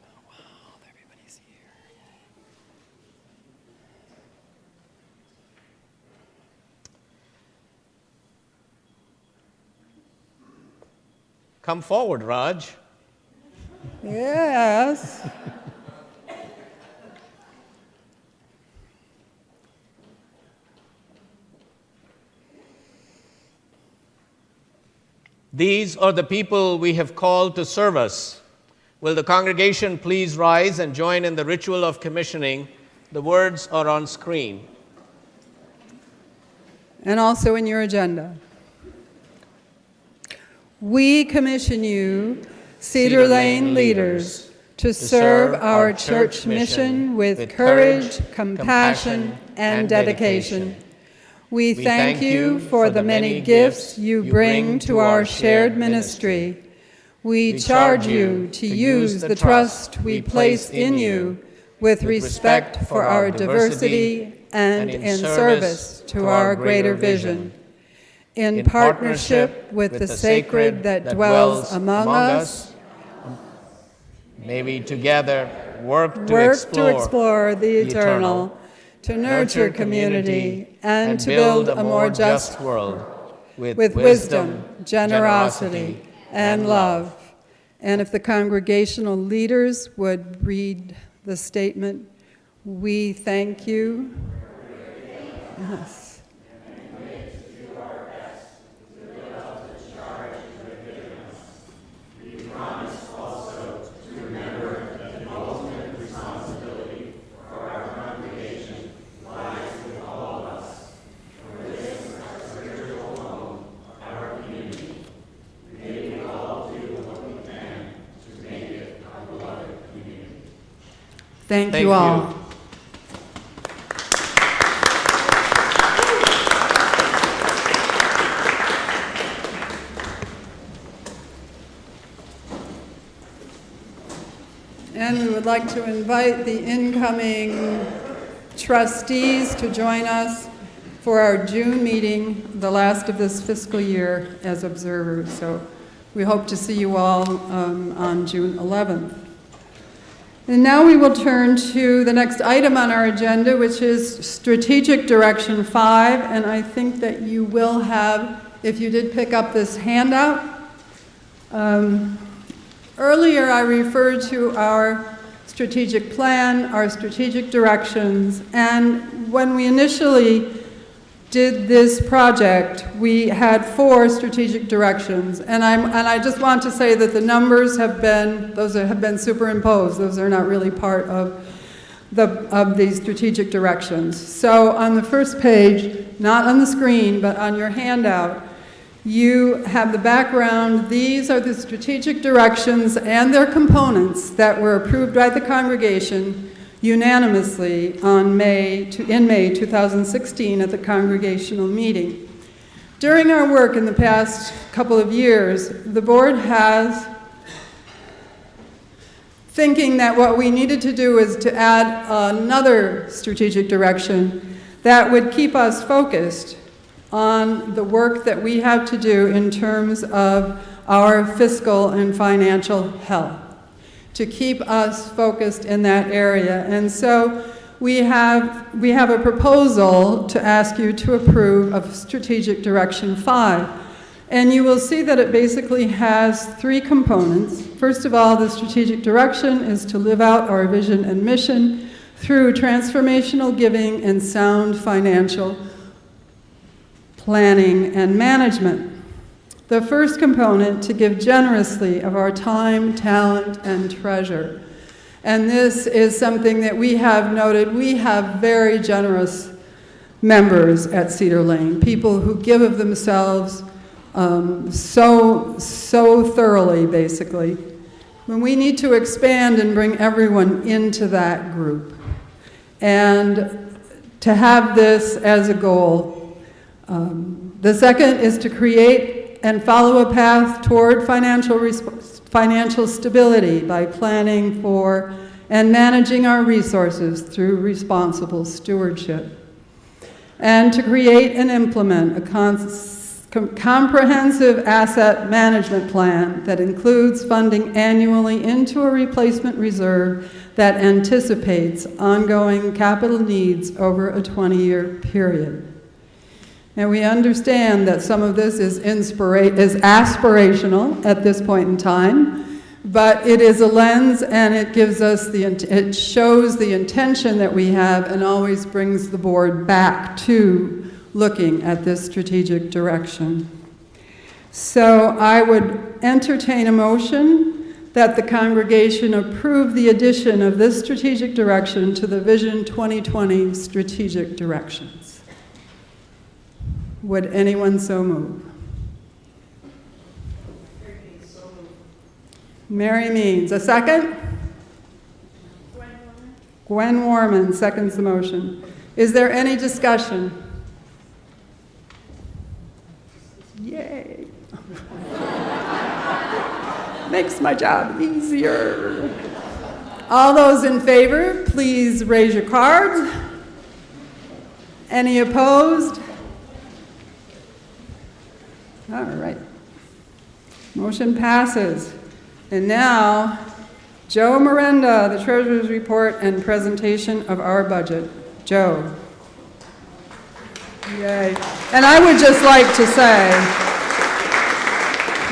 Oh, wow, everybody's here. Come forward, Raj. Yes. These are the people we have called to serve us. Will the congregation please rise and join in the ritual of commissioning? The words are on screen. And also in your agenda. We commission you, Cedar Lane leaders, to serve our church mission with courage, compassion, and dedication. We thank you for the many gifts you bring to our shared ministry. We charge you to use the trust we place in you with respect for our diversity and in service to our greater vision. In partnership with the sacred that dwells among us, may we together work to explore the eternal, to nurture community, and to build a more just world with wisdom, generosity, and love. And if the congregational leaders would read the statement, we thank you. Yes. Promise also to remember that the ultimate responsibility for our Thank you all. And we would like to invite the incoming trustees to join us for our June meeting, the last of this fiscal year, as observers. So we hope to see you all on June 11th. And now we will turn to the next item on our agenda, which is Strategic Direction 5. And I think that you will have, if you did pick up this handout. Earlier, I referred to our strategic plan, our strategic directions, and when we initially did this project, we had 4 strategic directions, and I just want to say that the numbers have been superimposed. Those are not really part of these strategic directions. So on the first page, not on the screen, but on your handout, you have the background. These are the strategic directions and their components that were approved by the congregation unanimously in May 2016 at the congregational meeting. During our work in the past couple of years, the board has thinking that what we needed to do is to add another strategic direction that would keep us focused on the work that we have to do in terms of our fiscal and financial health, to keep us focused in that area. And so we have a proposal to ask you to approve of Strategic Direction 5. And you will see that it basically has 3 components. First of all, the strategic direction is to live out our vision and mission through transformational giving and sound financial planning and management. The first component, to give generously of our time, talent, and treasure. And this is something that we have noted. We have very generous members at Cedar Lane, people who give of themselves so thoroughly, basically. When we need to expand and bring everyone into that group. And to have this as a goal. The second is to create and follow a path toward financial stability by planning for and managing our resources through responsible stewardship. And to create and implement a comprehensive asset management plan that includes funding annually into a replacement reserve that anticipates ongoing capital needs over a 20-year period. And we understand that some of this is aspirational at this point in time, but it is a lens, and it gives us it shows the intention that we have, and always brings the board back to looking at this strategic direction. So I would entertain a motion that the congregation approve the addition of this strategic direction to the Vision 2020 strategic directions. Would anyone so move? Mary Means. A second? Gwen Warman seconds the motion. Is there any discussion? Yay. Makes my job easier. All those in favor, please raise your cards. Any opposed? All right. Motion passes. And now, Joe Miranda, the Treasurer's Report and presentation of our budget. Joe. Yay. And I would just like to say,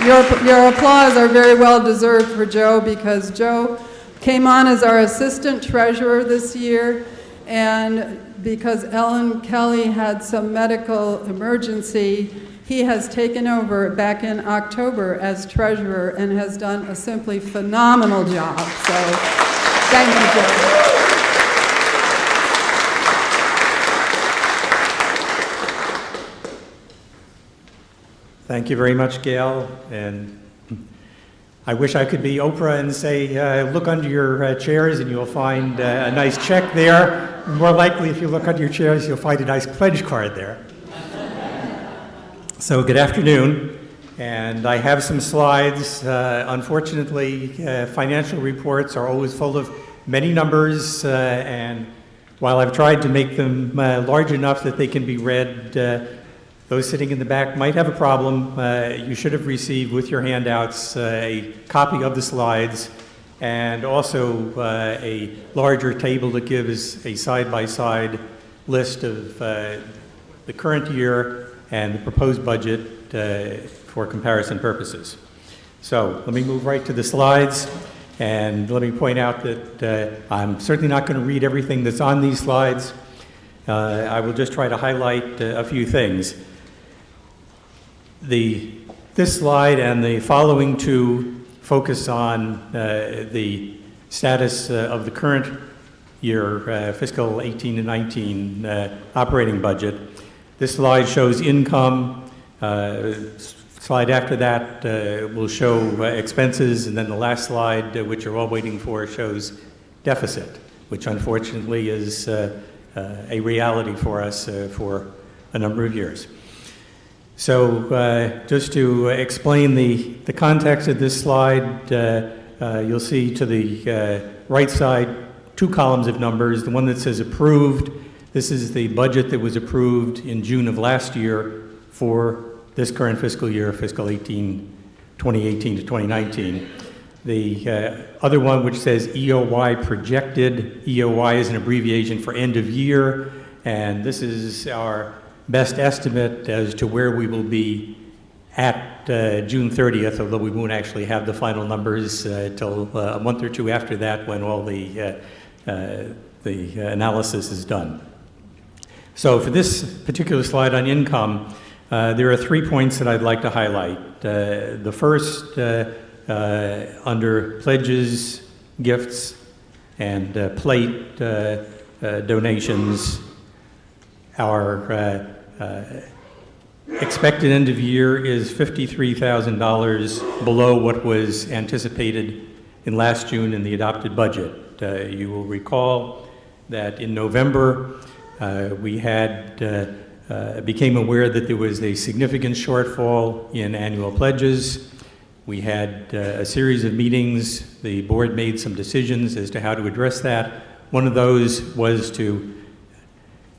your applause are very well deserved for Joe, because Joe came on as our assistant treasurer this year, and because Ellen Kelly had some medical emergency, he has taken over back in October as treasurer and has done a simply phenomenal job. So, thank you, Joe. Thank you very much, Gail. And I wish I could be Oprah and say, look under your chairs and you'll find a nice check there. More likely, if you look under your chairs, you'll find a nice pledge card there. So good afternoon, and I have some slides. Unfortunately, financial reports are always full of many numbers, and while I've tried to make them large enough that they can be read, those sitting in the back might have a problem. You should have received with your handouts a copy of the slides and also a larger table that gives a side-by-side list of the current year and the proposed budget for comparison purposes. So let me move right to the slides, and let me point out that I'm certainly not going to read everything that's on these slides. I will just try to highlight a few things. This slide and the following two focus on the status of the current year, fiscal 18 and 19 operating budget. This slide shows income. Slide after that will show expenses, and then the last slide, which you're all waiting for, shows deficit, which unfortunately is a reality for us for a number of years. So just to explain the context of this slide, you'll see to the right side two columns of numbers. The one that says approved, this is the budget that was approved in June of last year for this current fiscal year, fiscal 2018 to 2019. The other one, which says EOY projected, EOY is an abbreviation for end of year, and this is our best estimate as to where we will be at June 30th, although we won't actually have the final numbers till a month or two after that, when all the analysis is done. So for this particular slide on income, there are 3 points that I'd like to highlight. The first, under pledges, gifts, and plate donations, our expected end of year is $53,000 below what was anticipated in last June in the adopted budget. You will recall that in November we became aware that there was a significant shortfall in annual pledges. We had a series of meetings. The board made some decisions as to how to address that. One of those was to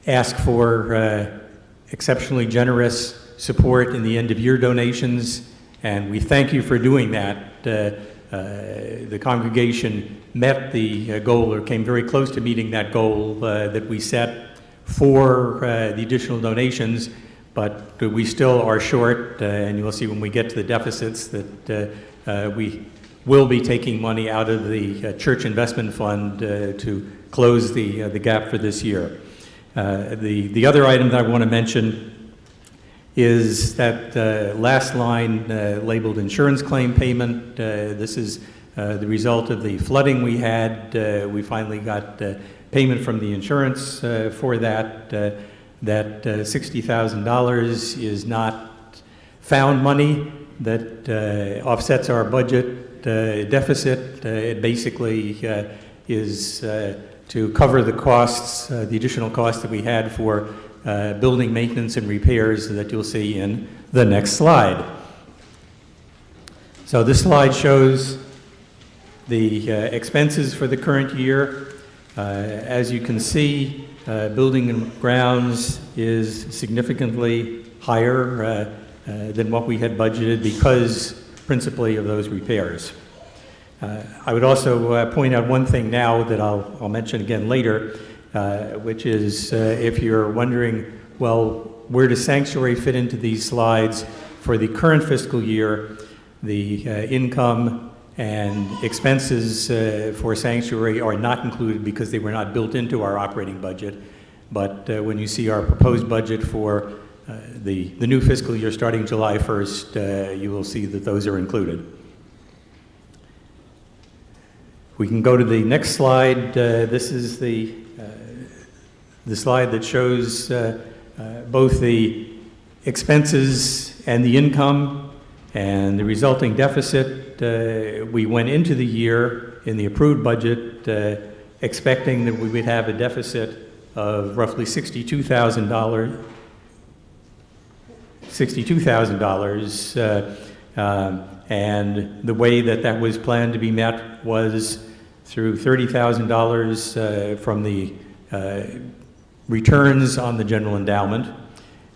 ask for exceptionally generous support in the end-of-year donations, and we thank you for doing that. The congregation met the goal, or came very close to meeting that goal that we set for the additional donations, but we still are short, and you'll see when we get to the deficits that we will be taking money out of the church investment fund to close the gap for this year. The other item that I want to mention is that last line labeled insurance claim payment. This is the result of the flooding we had. We finally got payment from the insurance for that. That $60,000 is not found money that offsets our budget deficit. It basically is to cover the costs, the additional costs that we had for building maintenance and repairs that you'll see in the next slide. So this slide shows the expenses for the current year. As you can see, building and grounds is significantly higher than what we had budgeted because principally of those repairs. I would also point out one thing now that I'll mention again later, which is if you're wondering, well, where does sanctuary fit into these slides? For the current fiscal year, the income and expenses for sanctuary are not included because they were not built into our operating budget. But when you see our proposed budget for the new fiscal year starting July 1st, you will see that those are included. We can go to the next slide. This is the slide that shows both the expenses and the income. And the resulting deficit, we went into the year in the approved budget expecting that we would have a deficit of roughly $62,000. And the way that that was planned to be met was through $30,000 from the returns on the general endowment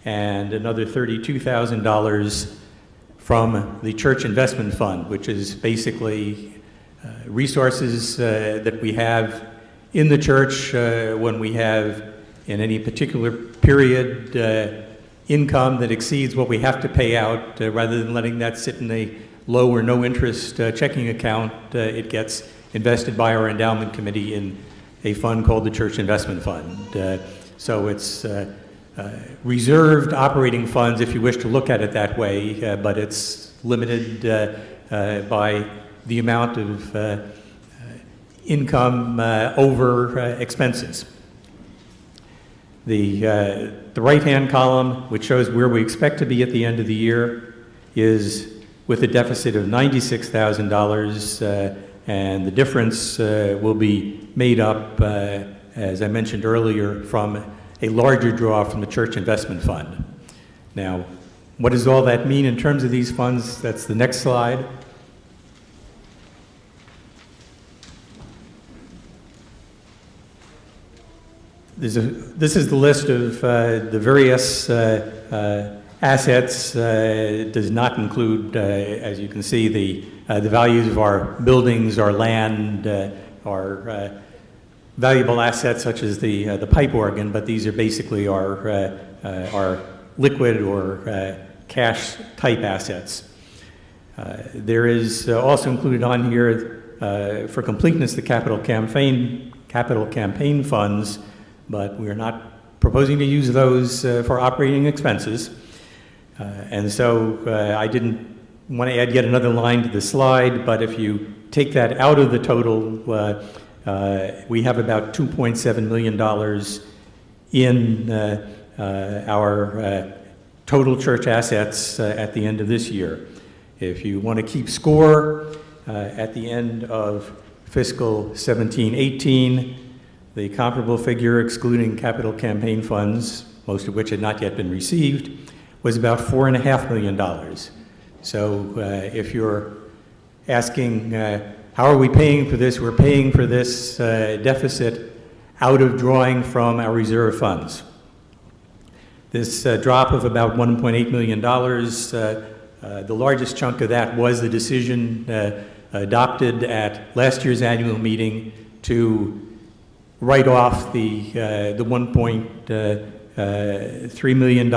and another $32,000 from the church investment fund, which is basically resources that we have in the church when we have in any particular period income that exceeds what we have to pay out. Rather than letting that sit in a low or no interest checking account, it gets invested by our endowment committee in a fund called the Church Investment Fund. So it's reserved operating funds, if you wish to look at it that way, but it's limited by the amount of income over expenses. The right-hand column, which shows where we expect to be at the end of the year, is with a deficit of $96,000, and the difference will be made up, as I mentioned earlier, from a larger draw from the Church Investment Fund. Now, what does all that mean in terms of these funds? That's the next slide. This is the list of the various assets. It does not include, as you can see, the values of our buildings, our land, our valuable assets such as the pipe organ, but these are basically our liquid or cash type assets. There is also included on here, for completeness, the capital campaign funds, but we are not proposing to use those for operating expenses. And so I didn't want to add yet another line to the slide, but if you take that out of the total, we have about $2.7 million in our total church assets at the end of this year. If you want to keep score, at the end of fiscal 17-18, the comparable figure, excluding capital campaign funds, most of which had not yet been received, was about $4.5 million. So if you're asking, how are we paying for this? We're paying for this deficit out of drawing from our reserve funds. This drop of about $1.8 million, the largest chunk of that was the decision adopted at last year's annual meeting to write off the $1.3 million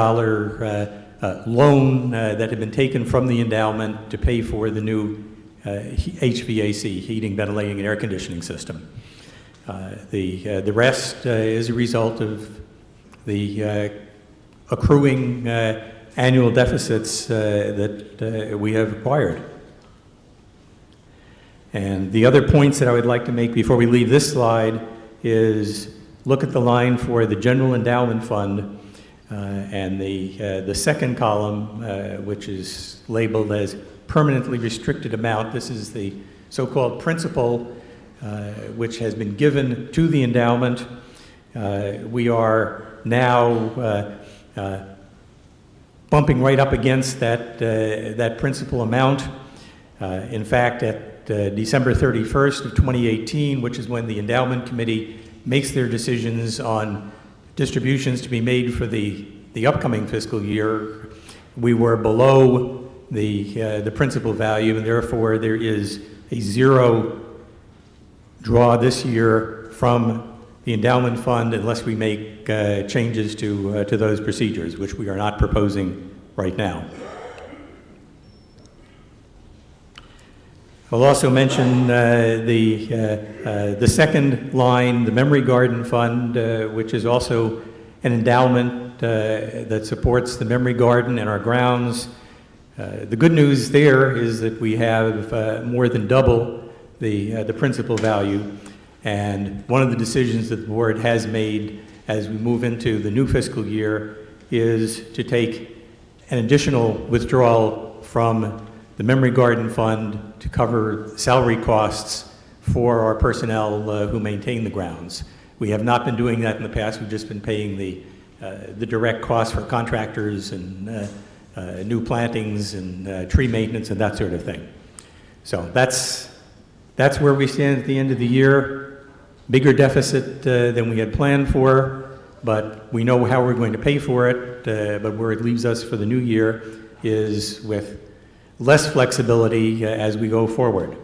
loan that had been taken from the endowment to pay for the new HVAC, heating, ventilating, and air conditioning system. The rest is a result of the accruing annual deficits that we have acquired. And the other points that I would like to make before we leave this slide is look at the line for the General Endowment Fund and the second column, which is labeled as permanently restricted amount. This is the so-called principal, which has been given to the endowment. We are now bumping right up against that principal amount. In fact, at December 31st of 2018, which is when the Endowment Committee makes their decisions on distributions to be made for the upcoming fiscal year, we were below the principal value, and therefore there is a zero draw this year from the endowment fund unless we make changes to those procedures, which we are not proposing right now. I'll also mention the second line, the Memory Garden Fund, which is also an endowment that supports the Memory Garden and our grounds. The good news there is that we have more than double the principal value, and one of the decisions that the board has made as we move into the new fiscal year is to take an additional withdrawal from the Memory Garden Fund to cover salary costs for our personnel who maintain the grounds. We have not been doing that in the past. We've just been paying the direct costs for contractors and new plantings and tree maintenance and that sort of thing. So that's where we stand at the end of the year. Bigger deficit than we had planned for, but we know how we're going to pay for it. But where it leaves us for the new year is with less flexibility as we go forward.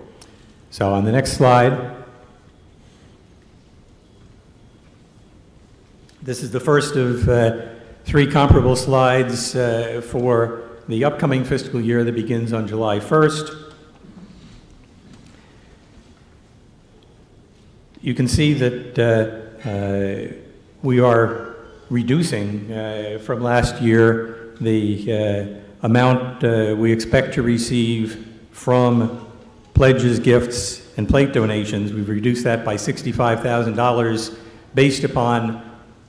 So on the next slide, this is the first of three comparable slides for the upcoming fiscal year that begins on July 1st. You can see that we are reducing from last year the amount we expect to receive from pledges, gifts, and plate donations. We've reduced that by $65,000 based upon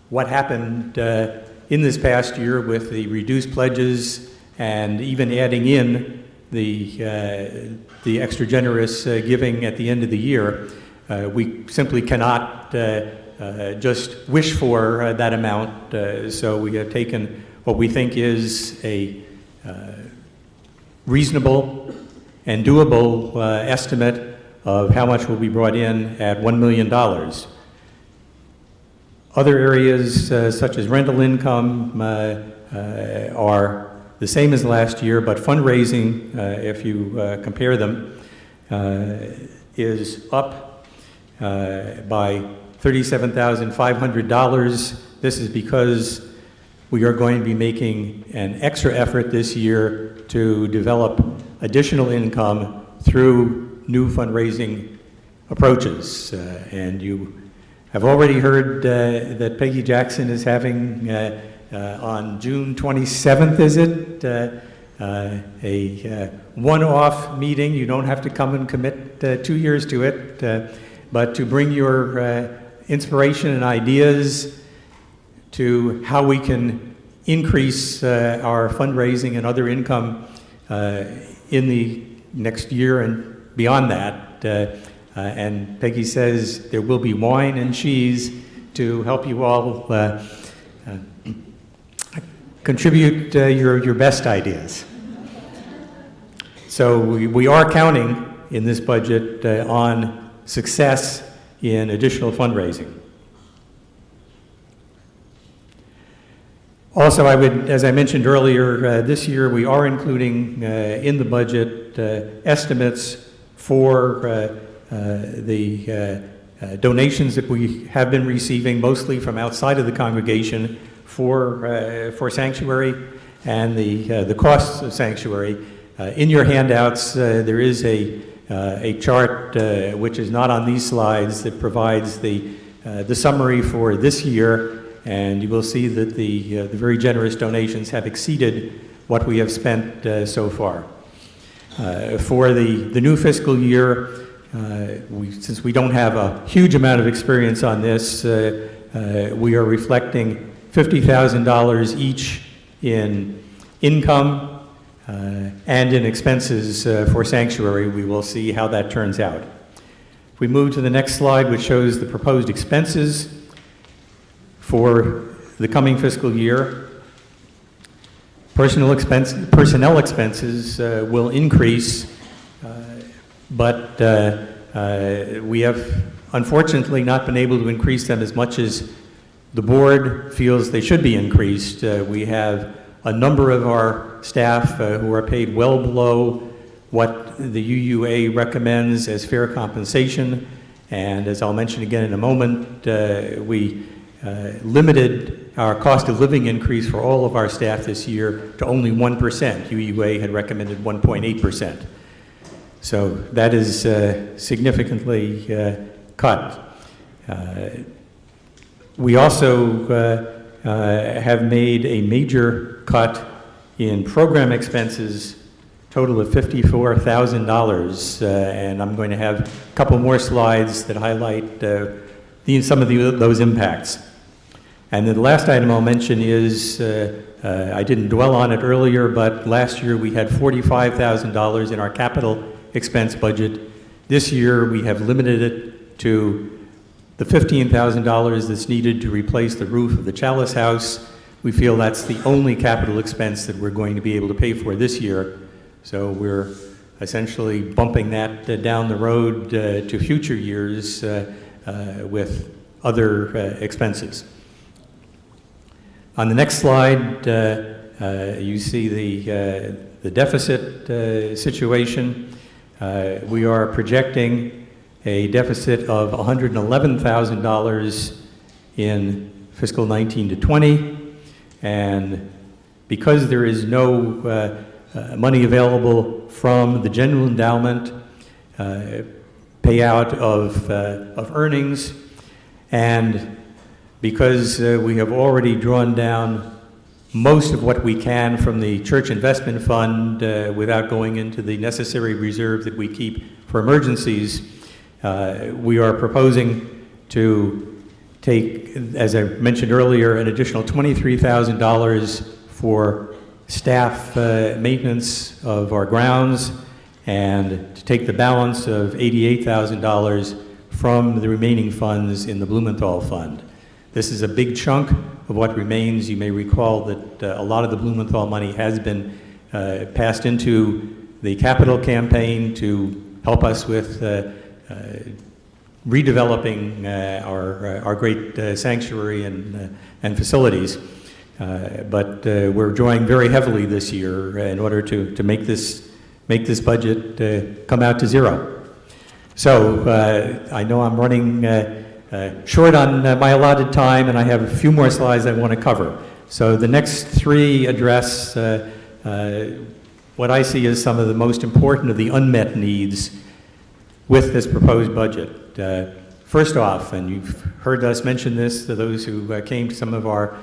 what happened in this past year with the reduced pledges and even adding in the extra generous giving at the end of the year. We simply cannot just wish for that amount, so we have taken what we think is a reasonable and doable estimate of how much will be brought in at $1 million. Other areas such as rental income are the same as last year, but fundraising, if you compare them, is up by $37,500. This is because we are going to be making an extra effort this year to develop additional income through new fundraising approaches. And you have already heard that Peggy Jackson is having on June 27th, is it? A one-off meeting. You don't have to come and commit 2 years to it, but to bring your inspiration and ideas to how we can increase our fundraising and other income in the next year and beyond that. And Peggy says there will be wine and cheese to help you all contribute your best ideas. So we are counting in this budget on success in additional fundraising. Also, I would, as I mentioned earlier, this year we are including in the budget estimates for the donations that we have been receiving, mostly from outside of the congregation, for sanctuary and the costs of sanctuary. In your handouts, there is a chart which is not on these slides that provides the summary for this year. And you will see that the very generous donations have exceeded what we have spent so far. For the new fiscal year, since we don't have a huge amount of experience on this, we are reflecting $50,000 each in income and in expenses for sanctuary. We will see how that turns out. If we move to the next slide, which shows the proposed expenses for the coming fiscal year, personnel expenses will increase, but we have unfortunately not been able to increase them as much as the board feels they should be increased. We have a number of our staff who are paid well below what the UUA recommends as fair compensation, and as I'll mention again in a moment, we limited our cost of living increase for all of our staff this year to only 1%. UUA had recommended 1.8%. So that is significantly cut. We also have made a major cut in program expenses, total of $54,000, and I'm going to have a couple more slides that highlight some of those impacts. And then the last item I'll mention is the I didn't dwell on it earlier, but last year we had $45,000 in our capital expense budget. This year we have limited it to the $15,000 that's needed to replace the roof of the Chalice House. We feel that's the only capital expense that we're going to be able to pay for this year. So we're essentially bumping that down the road to future years with other expenses. On the next slide, you see the deficit situation. We are projecting a deficit of $111,000 in fiscal 19 to 20, and because there is no money available from the general endowment payout of earnings, and because we have already drawn down most of what we can from the church investment fund without going into the necessary reserve that we keep for emergencies, we are proposing to take, as I mentioned earlier, an additional $23,000 for staff maintenance of our grounds, and to take the balance of $88,000 from the remaining funds in the Blumenthal Fund. This is a big chunk of what remains. You may recall that a lot of the Blumenthal money has been passed into the capital campaign to help us with redeveloping our great sanctuary and facilities. But we're drawing very heavily this year in order to make this budget come out to zero. So I know I'm running short on my allotted time, and I have a few more slides I want to cover. So the next three address what I see as some of the most important of the unmet needs with this proposed budget. First off, and you've heard us mention this to those who came to some of our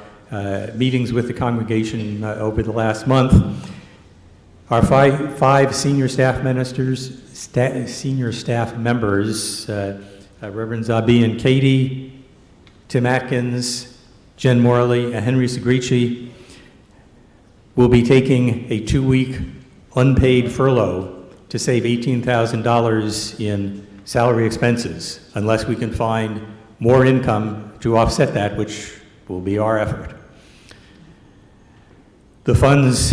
meetings with the congregation over the last month, our five senior staff members, Reverend Zabi and Katie, Tim Atkins, Jen Morley, and Henry Segrici, will be taking a 2-week unpaid furlough to save $18,000 in salary expenses, unless we can find more income to offset that, which will be our effort. The funds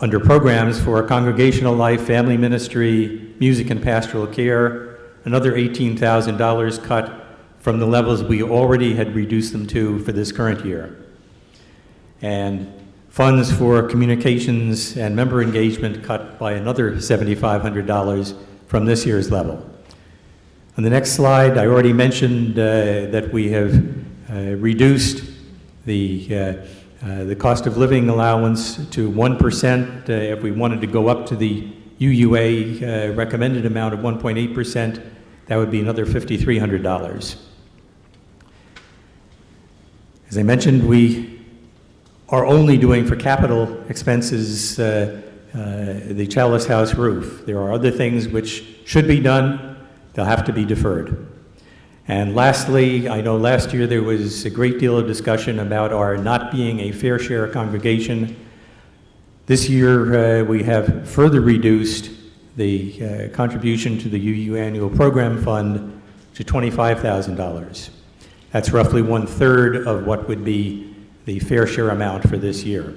under programs for congregational life, family ministry, music and pastoral care, another $18,000 cut from the levels we already had reduced them to for this current year. And funds for communications and member engagement cut by another $7,500 from this year's level. On the next slide, I already mentioned that we have reduced the cost of living allowance to 1%. If we wanted to go up to the UUA recommended amount of 1.8%, that would be another $5,300. As I mentioned, we are only doing for capital expenses the Chalice House roof. There are other things which should be done. They'll have to be deferred. And lastly, I know last year there was a great deal of discussion about our not being a fair share congregation. This year, we have further reduced the contribution to the UU Annual Program Fund to $25,000. That's roughly 1/3 of what would be the fair share amount for this year.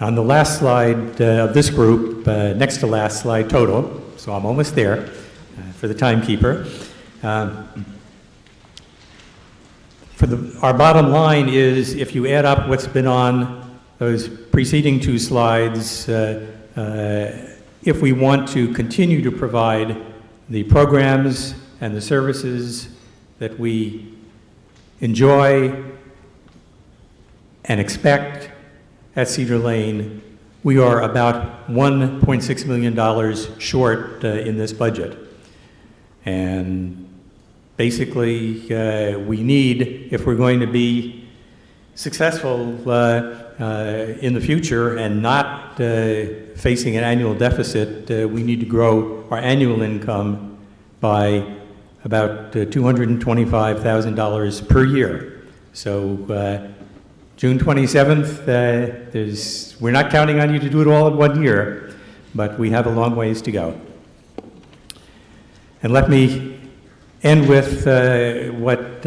On the last slide of this group, next to last slide total, so I'm almost there for the timekeeper. Our bottom line is, if you add up what's been on those preceding two slides, if we want to continue to provide the programs and the services that we enjoy and expect at Cedar Lane, we are about $1.6 million short in this budget. And basically, we need, if we're going to be successful in the future and not facing an annual deficit, we need to grow our annual income by about $225,000 per year. So June 27th, we're not counting on you to do it all in 1 year, but we have a long ways to go. And let me end with what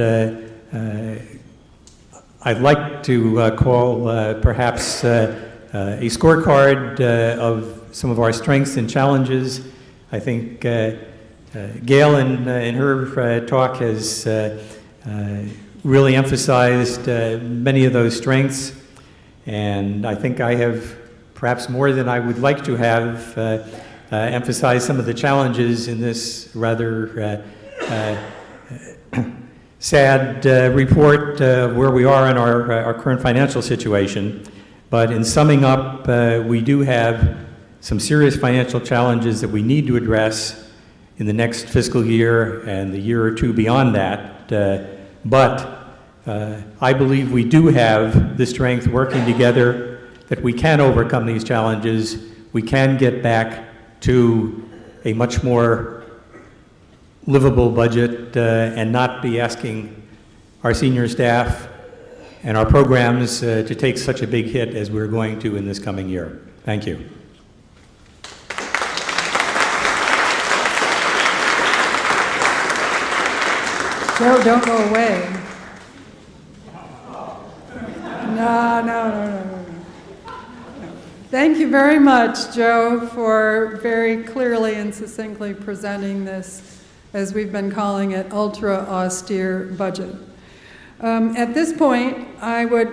I'd like to call perhaps a scorecard of some of our strengths and challenges. I think Gail in her talk has really emphasized many of those strengths, and I think I have perhaps more than I would like to have emphasized some of the challenges in this rather sad report of where we are in our current financial situation. But in summing up, we do have some serious financial challenges that we need to address in the next fiscal year and the year or two beyond that. But I believe we do have the strength working together that we can overcome these challenges. We can get back to a much more livable budget and not be asking our senior staff and our programs to take such a big hit as we're going to in this coming year. Thank you. Joe, don't go away. No. Thank you very much, Joe, for very clearly and succinctly presenting this, as we've been calling it, ultra-austere budget. At this point,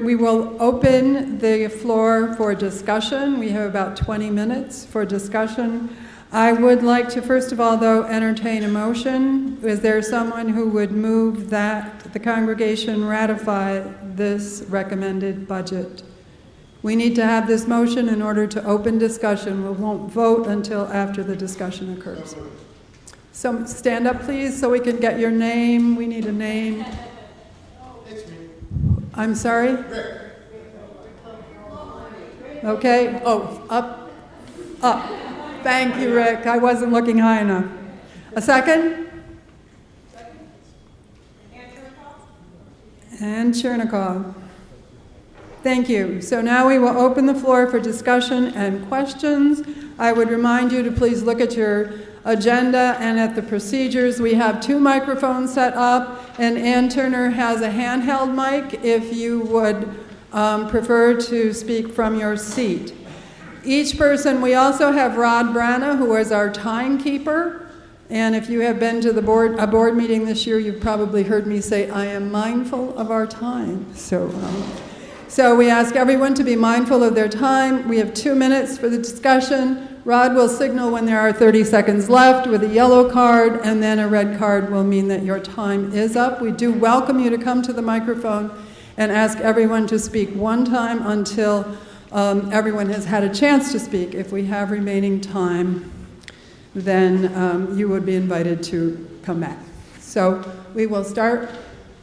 we will open the floor for discussion. We have about 20 minutes for discussion. I would like to, first of all, though, entertain a motion. Is there someone who would move that the congregation ratify this recommended budget? We need to have this motion in order to open discussion. We won't vote until after the discussion occurs. So stand up, please, so we can get your name. We need a name. It's me. I'm sorry? Rick. Okay. Oh, up. Thank you, Rick. I wasn't looking high enough. A second? And Chernikov. Thank you. So now we will open the floor for discussion and questions. I would remind you to please look at your agenda and at the procedures. We have 2 microphones set up, and Ann Turner has a handheld mic if you would prefer to speak from your seat. Each person, we also have Rod Branna, who is our timekeeper. And if you have been to a board meeting this year, you've probably heard me say, I am mindful of our time. So we ask everyone to be mindful of their time. We have 2 minutes for the discussion. Rod will signal when there are 30 seconds left with a yellow card, and then a red card will mean that your time is up. We do welcome you to come to the microphone and ask everyone to speak one time until everyone has had a chance to speak. If we have remaining time, then you would be invited to come back. So we will start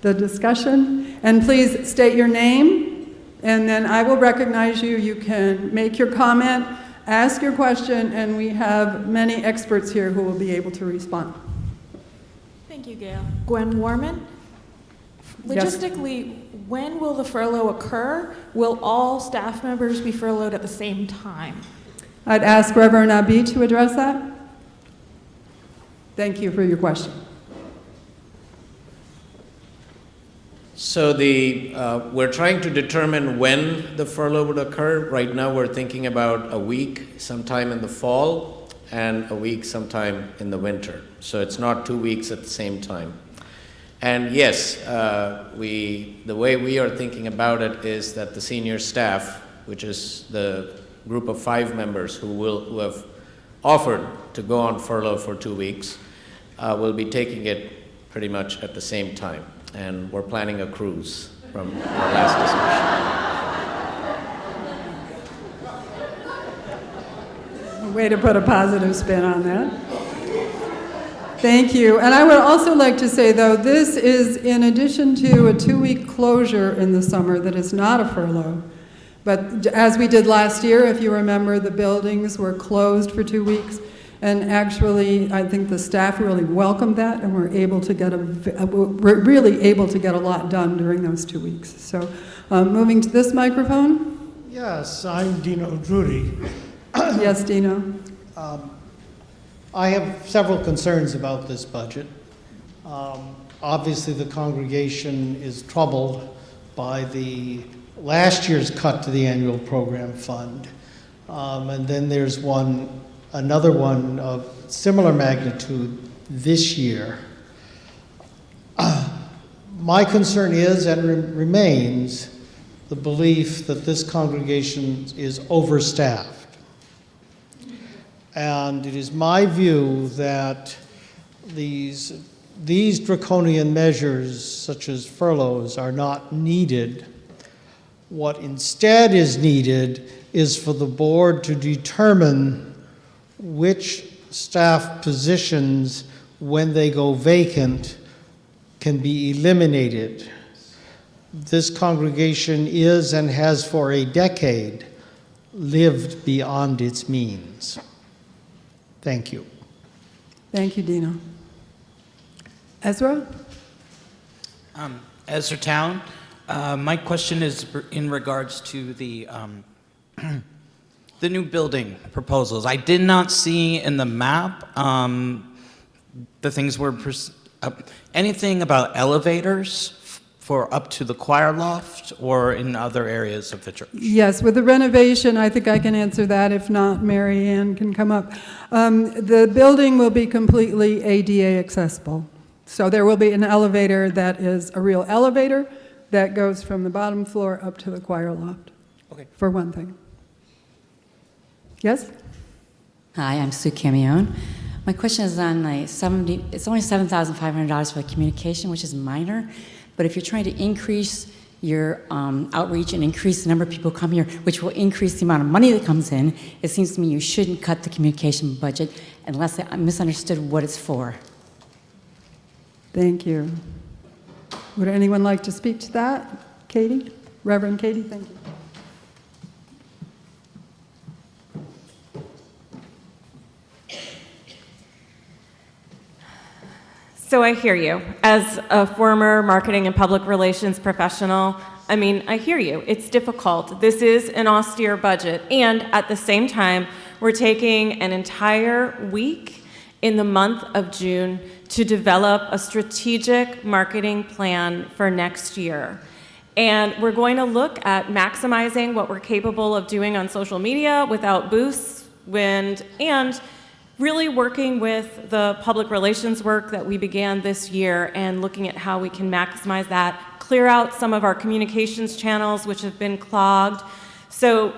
the discussion. And please state your name, and then I will recognize you. You can make your comment, ask your question, and we have many experts here who will be able to respond. Thank you, Gail. Gwen Warman. Logistically, when will the furlough occur? Will all staff members be furloughed at the same time? I'd ask Reverend Abi to address that. Thank you for your question. So we're trying to determine when the furlough would occur. Right now we're thinking about a week sometime in the fall and a week sometime in the winter. So it's not 2 weeks at the same time. And yes, the way we are thinking about it is that the senior staff, which is the group of 5 members who have offered to go on furlough for 2 weeks, will be taking it pretty much at the same time. And we're planning a cruise from our last discussion. Way to put a positive spin on that. Thank you. And I would also like to say, though, this is in addition to a 2-week closure in the summer that is not a furlough. But as we did last year, if you remember, the buildings were closed for 2 weeks. And actually, I think the staff really welcomed that, and we're really able to get a lot done during those 2 weeks. So moving to this microphone. Yes, I'm Dino Drury. Yes, Dino. I have several concerns about this budget. Obviously, the congregation is troubled by the last year's cut to the annual program fund. And then there's another one of similar magnitude this year. My concern is and remains the belief that this congregation is overstaffed. And it is my view that these draconian measures, such as furloughs, are not needed. What instead is needed is for the board to determine which staff positions, when they go vacant, can be eliminated. This congregation is and has for a decade lived beyond its means. Thank you. Thank you, Dino. Ezra? Ezra Town. My question is in regards to the new building proposals. I did not see in the map the things were anything about elevators for up to the choir loft or in other areas of the church. Yes, with the renovation, I think I can answer that. If not, Maryann can come up. The building will be completely ADA accessible. So there will be an elevator that is a real elevator that goes from the bottom floor up to the choir loft. Okay. For one thing. Yes? Hi, I'm Sue Camione. My question is on it's only $7,500 for the communication, which is minor, but if you're trying to increase your outreach and increase the number of people come here, which will increase the amount of money that comes in, it seems to me you shouldn't cut the communication budget unless I misunderstood what it's for. Thank you. Would anyone like to speak to that? Katie? Reverend Katie, thank you. So I hear you. As a former marketing and public relations professional, I hear you. It's difficult. This is an austere budget. And at the same time, we're taking an entire week in the month of June to develop a strategic marketing plan for next year. And we're going to look at maximizing what we're capable of doing on social media without boosts, and really working with the public relations work that we began this year and looking at how we can maximize that, clear out some of our communications channels which have been clogged. So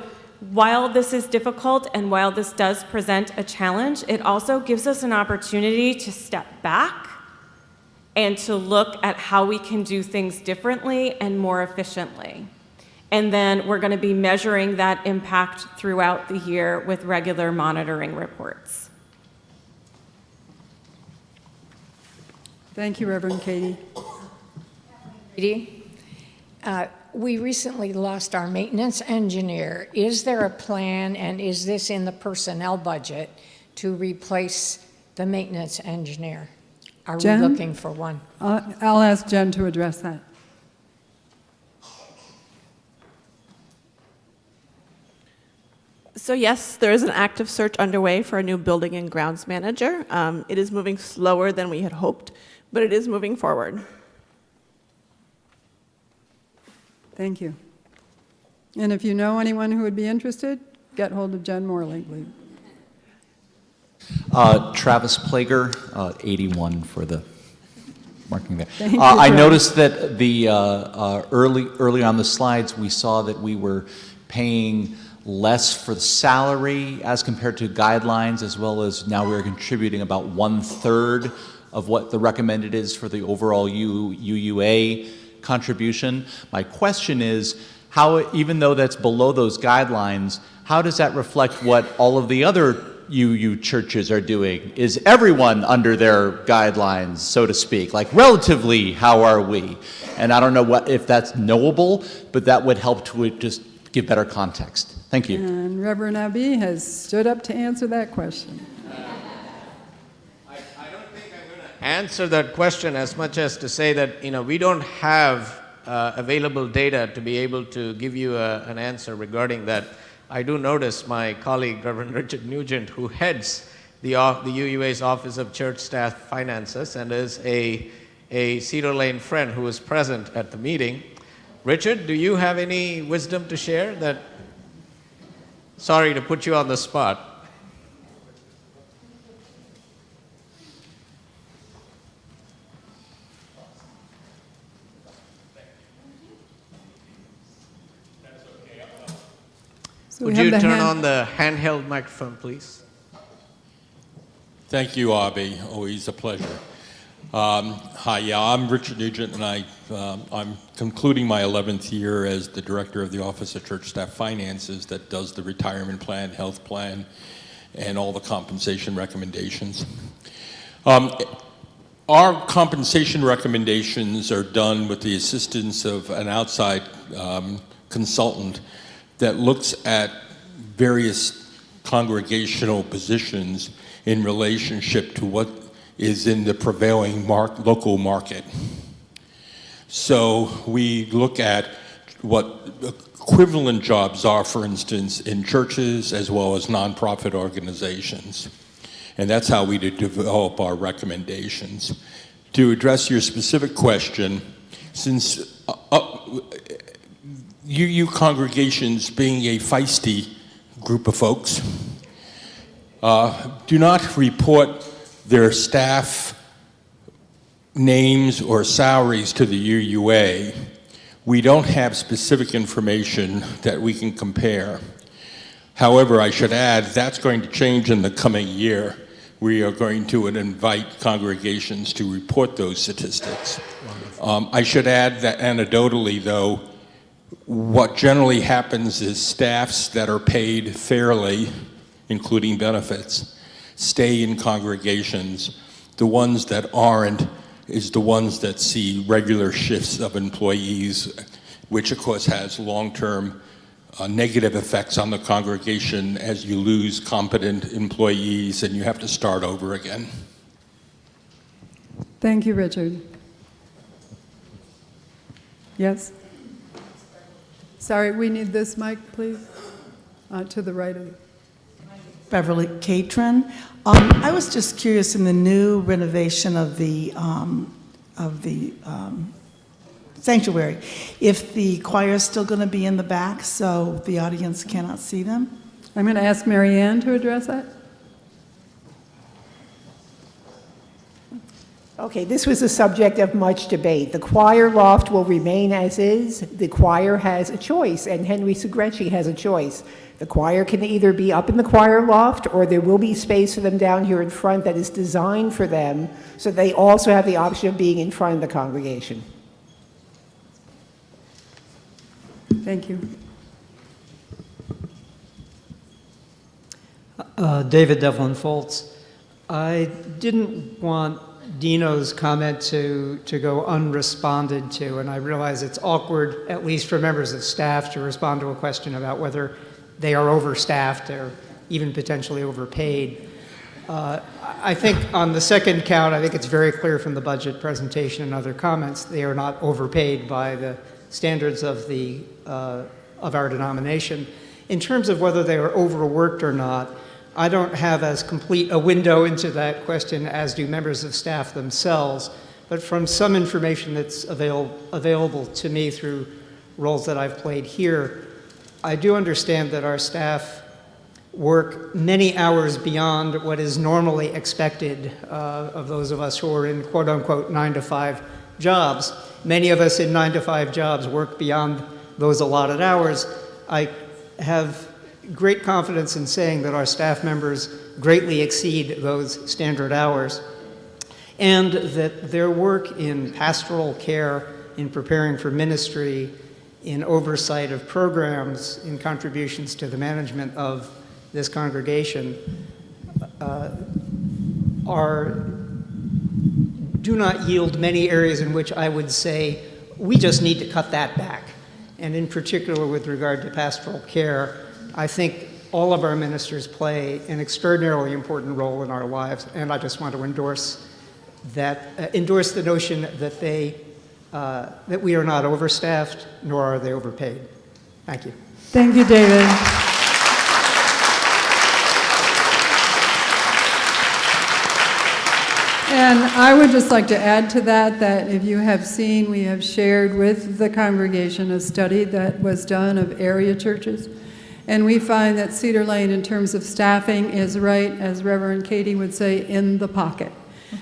while this is difficult and while this does present a challenge, it also gives us an opportunity to step back and to look at how we can do things differently and more efficiently. And then we're going to be measuring that impact throughout the year with regular monitoring reports. Thank you, Reverend Katie. Katie, we recently lost our maintenance engineer. Is there a plan, and is this in the personnel budget, to replace the maintenance engineer? Are Jen? we looking for one? I'll ask Jen to address that. So yes, there is an active search underway for a new building and grounds manager. It is moving slower than we had hoped, but it is moving forward. Thank you. And if you know anyone who would be interested, get hold of Jen Morley, please. Travis Plager, 81 for the marking there. Thank you, I Travis. noticed that the early on the slides we saw that we were paying less for the salary as compared to guidelines, as well as now we're contributing about 1/3 of what the recommended is for the overall UUA contribution. My question is, how, even though that's below those guidelines, how does that reflect what all of the other UU churches are doing? Is everyone under their guidelines, so to speak? Like, relatively, how are we? And I don't know if that's knowable, but that would help to just give better context. Thank you. And Reverend Abbey has stood up to answer that question. answer that question as much as to say that, we don't have available data to be able to give you an answer regarding that. I do notice my colleague, Reverend Richard Nugent, who heads the UUA's Office of Church Staff Finances and is a Cedar Lane friend who is present at the meeting. Richard, do you have any wisdom to share? Sorry to put you on the spot. So would you turn on the handheld microphone, please? Thank you, Abby. Always a pleasure. Hi, yeah, I'm Richard Nugent, and I'm concluding my 11th year as the director of the Office of Church Staff Finances that does the retirement plan, health plan, and all the compensation recommendations. Our compensation recommendations are done with the assistance of an outside consultant that looks at various congregational positions in relationship to what is in the prevailing local market. So we look at what equivalent jobs are, for instance, in churches as well as nonprofit organizations. And that's how we develop our recommendations. To address your specific question, since UU congregations, being a feisty group of folks, do not report their staff names or salaries to the UUA. We don't have specific information that we can compare. However, I should add that's going to change in the coming year. We are going to invite congregations to report those statistics. I should add that anecdotally, though, what generally happens is staffs that are paid fairly, including benefits, stay in congregations. The ones that aren't is the ones that see regular shifts of employees, which of course has long-term negative effects on the congregation as you lose competent employees and you have to start over again. Thank you, Richard. Yes? Sorry, we need this mic, please, to the right of you. Beverly Catron. I was just curious, in the new renovation of the sanctuary, if the choir is still going to be in the back so the audience cannot see them? I'm going to ask Maryann to address that. Okay, this was a subject of much debate. The choir loft will remain as is. The choir has a choice, and Henry Segretti has a choice. The choir can either be up in the choir loft, or there will be space for them down here in front that is designed for them, so they also have the option of being in front of the congregation. Thank you. David Devlin Foltz. I didn't want Dino's comment to go unresponded to, and I realize it's awkward, at least for members of staff, to respond to a question about whether they are overstaffed or even potentially overpaid. I think on the second count, I think it's very clear from the budget presentation and other comments, they are not overpaid by the standards of our denomination. In terms of whether they are overworked or not, I don't have as complete a window into that question as do members of staff themselves, but from some information that's available to me through roles that I've played here, I do understand that our staff work many hours beyond what is normally expected of those of us who are in quote-unquote 9-to-5 jobs. Many of us in 9-to-5 jobs work beyond those allotted hours. I have great confidence in saying that our staff members greatly exceed those standard hours, and that their work in pastoral care, in preparing for ministry, in oversight of programs, in contributions to the management of this congregation, do not yield many areas in which I would say we just need to cut that back. And in particular with regard to pastoral care, I think all of our ministers play an extraordinarily important role in our lives, and I just want to endorse that endorse the notion that that we are not overstaffed, nor are they overpaid. Thank you. Thank you, David. And I would just like to add to that, that if you have seen, we have shared with the congregation a study that was done of area churches. And we find that Cedar Lane, in terms of staffing, is right, as Reverend Katie would say, in the pocket.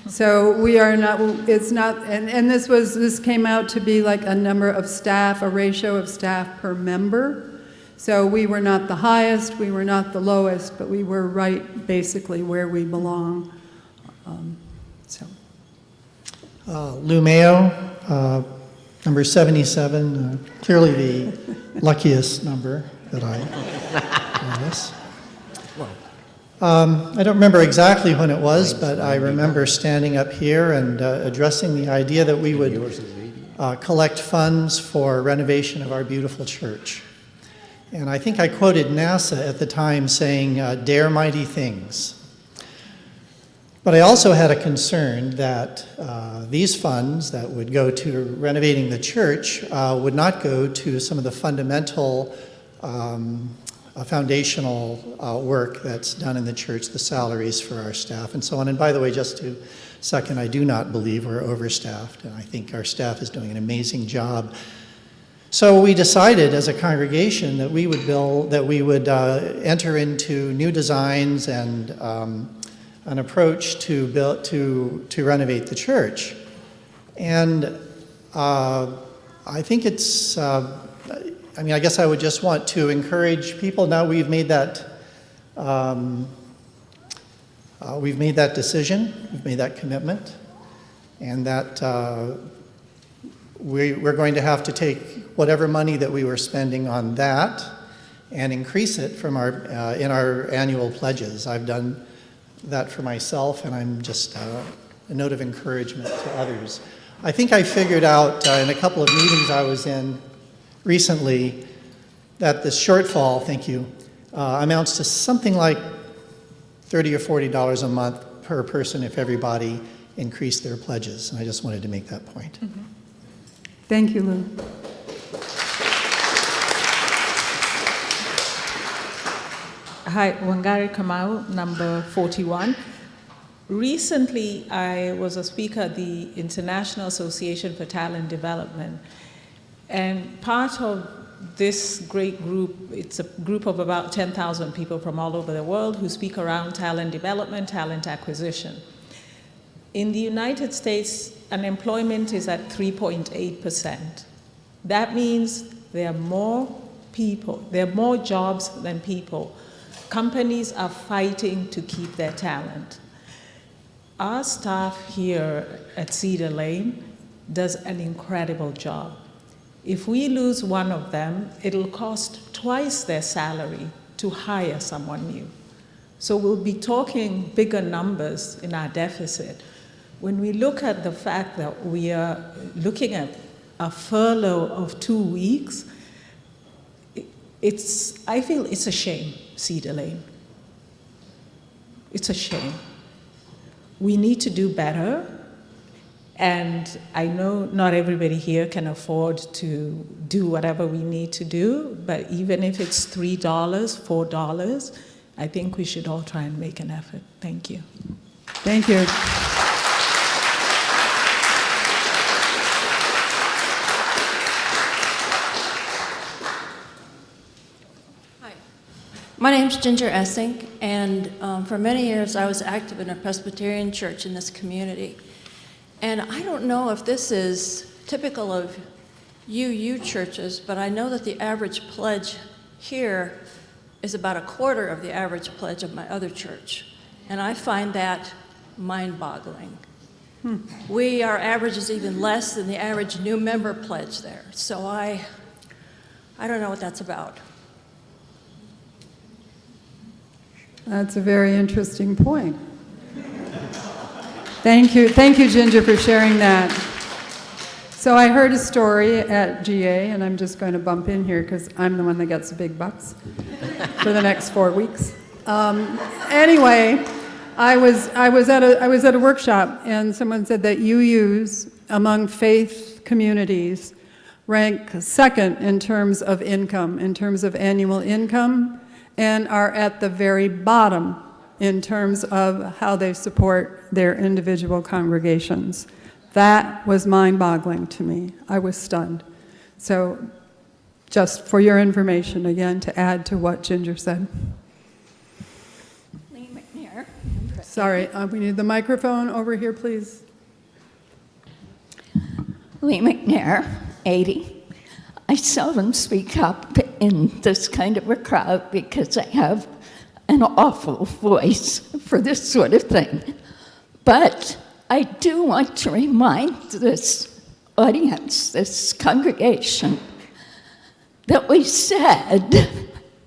So we are not, it's not, and this came out to be like a number of staff, a ratio of staff per member. So we were not the highest, we were not the lowest, but we were right basically where we belong. Lou Mayo, number 77, clearly the luckiest number that I guess. I don't remember exactly when it was, but I remember standing up here and addressing the idea that we would collect funds for renovation of our beautiful church. And I think I quoted NASA at the time saying, dare mighty things. But I also had a concern that these funds that would go to renovating the church would not go to some of the fundamental foundational work that's done in the church, the salaries for our staff and so on. And by the way, just to second, I do not believe we're overstaffed, and I think our staff is doing an amazing job. So we decided as a congregation that we would enter into new designs and an approach to renovate the church. And I think it's, I guess I would just want to encourage people. Now we've made that decision, we've made that commitment, and that we're going to have to take whatever money that we were spending on that and increase it from in our annual pledges. I've done that for myself, and I'm just a note of encouragement to others. I think I figured out in a couple of meetings I was in recently that this shortfall, thank you, amounts to something like $30 or $40 a month per person if everybody increased their pledges. And I just wanted to make that point. Mm-hmm. Thank you, Lou. Hi, Wangari Kamau, number 41. Recently, I was a speaker at the International Association for Talent Development. And part of this great group, it's a group of about 10,000 people from all over the world who speak around talent development, talent acquisition. In the United States, unemployment is at 3.8%. That means there are more people, there are more jobs than people. Companies are fighting to keep their talent. Our staff here at Cedar Lane does an incredible job. If we lose one of them, it'll cost twice their salary to hire someone new. So we'll be talking bigger numbers in our deficit. When we look at the fact that we are looking at a furlough of 2 weeks, I feel it's a shame, Cedar Lane. It's a shame. We need to do better, and I know not everybody here can afford to do whatever we need to do, but even if it's $3, $4, I think we should all try and make an effort. Thank you. Thank you. My name's Ginger Essing, and for many years I was active in a Presbyterian church in this community. And I don't know if this is typical of UU churches, but I know that the average pledge here is about a quarter of the average pledge of my other church. And I find that mind-boggling. Our average is even less than the average new member pledge there. So I don't know what that's about. That's a very interesting point. Thank you, Ginger, for sharing that. So I heard a story at GA, and I'm just going to bump in here because I'm the one that gets the big bucks for the next 4 weeks. Anyway, I was at a workshop, and someone said that UUs among faith communities rank second in terms of income, in terms of annual income, and are at the very bottom in terms of how they support their individual congregations. That was mind-boggling to me. I was stunned. So just for your information, again, to add to what Ginger said. Sorry, we need the microphone over here, please. Lee McNair, 80. I seldom speak up in this kind of a crowd because I have an awful voice for this sort of thing. But I do want to remind this audience, this congregation, that we said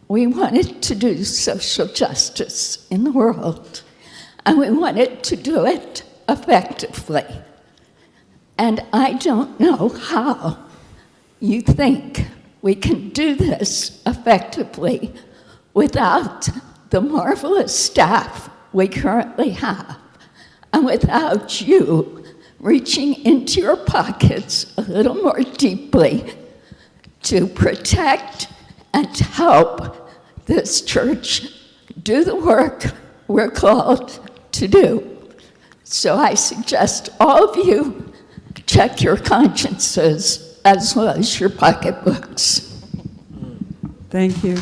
we wanted to do social justice in the world, and we wanted to do it effectively. And I don't know how you think we can do this effectively without the marvelous staff we currently have, and without you reaching into your pockets a little more deeply to protect and to help this church do the work we're called to do. So I suggest all of you check your consciences as well as your pocketbooks. Thank you.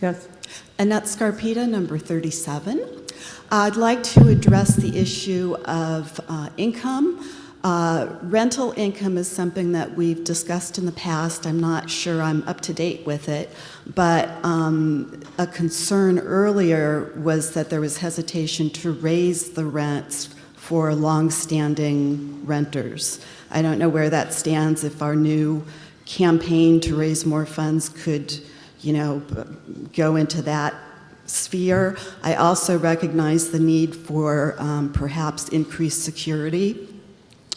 Yes. Annette Scarpita, number 37. I'd like to address the issue of income. Rental income is something that we've discussed in the past. I'm not sure I'm up to date with it, but a concern earlier was that there was hesitation to raise the rents for long-standing renters. I don't know where that stands, if our new campaign to raise more funds could, go into that sphere. I also recognize the need for perhaps increased security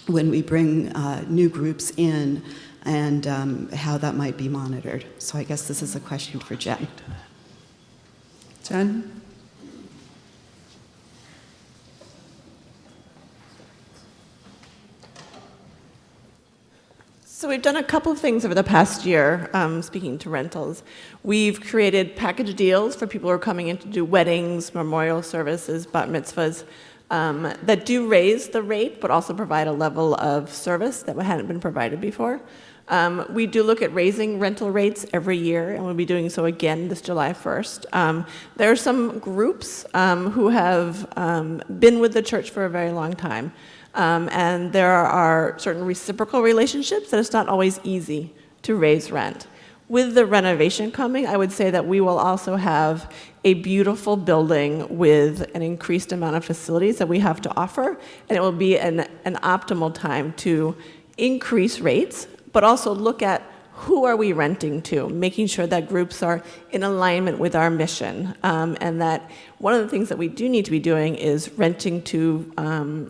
when we bring new groups in, and how that might be monitored. So I guess this is a question for Jen. Jen? So we've done a couple of things over the past year, speaking to rentals. We've created package deals for people who are coming in to do weddings, memorial services, bat mitzvahs, that do raise the rate, but also provide a level of service that hadn't been provided before. We do look at raising rental rates every year, and we'll be doing so again this July 1st. There are some groups who have been with the church for a very long time. And there are certain reciprocal relationships that it's not always easy to raise rent. With the renovation coming, I would say that we will also have a beautiful building with an increased amount of facilities that we have to offer, and it will be an optimal time to increase rates, but also look at who are we renting to, making sure that groups are in alignment with our mission, and that one of the things that we do need to be doing is renting to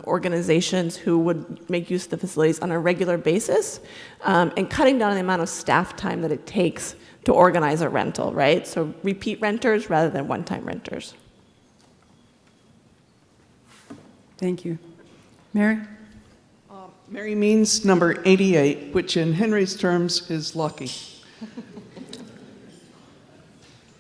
organizations who would make use of the facilities on a regular basis, and cutting down on the amount of staff time that it takes to organize a rental, right? So repeat renters rather than one-time renters. Thank you. Mary? Mary Means, number 88, which in Henry's terms is lucky.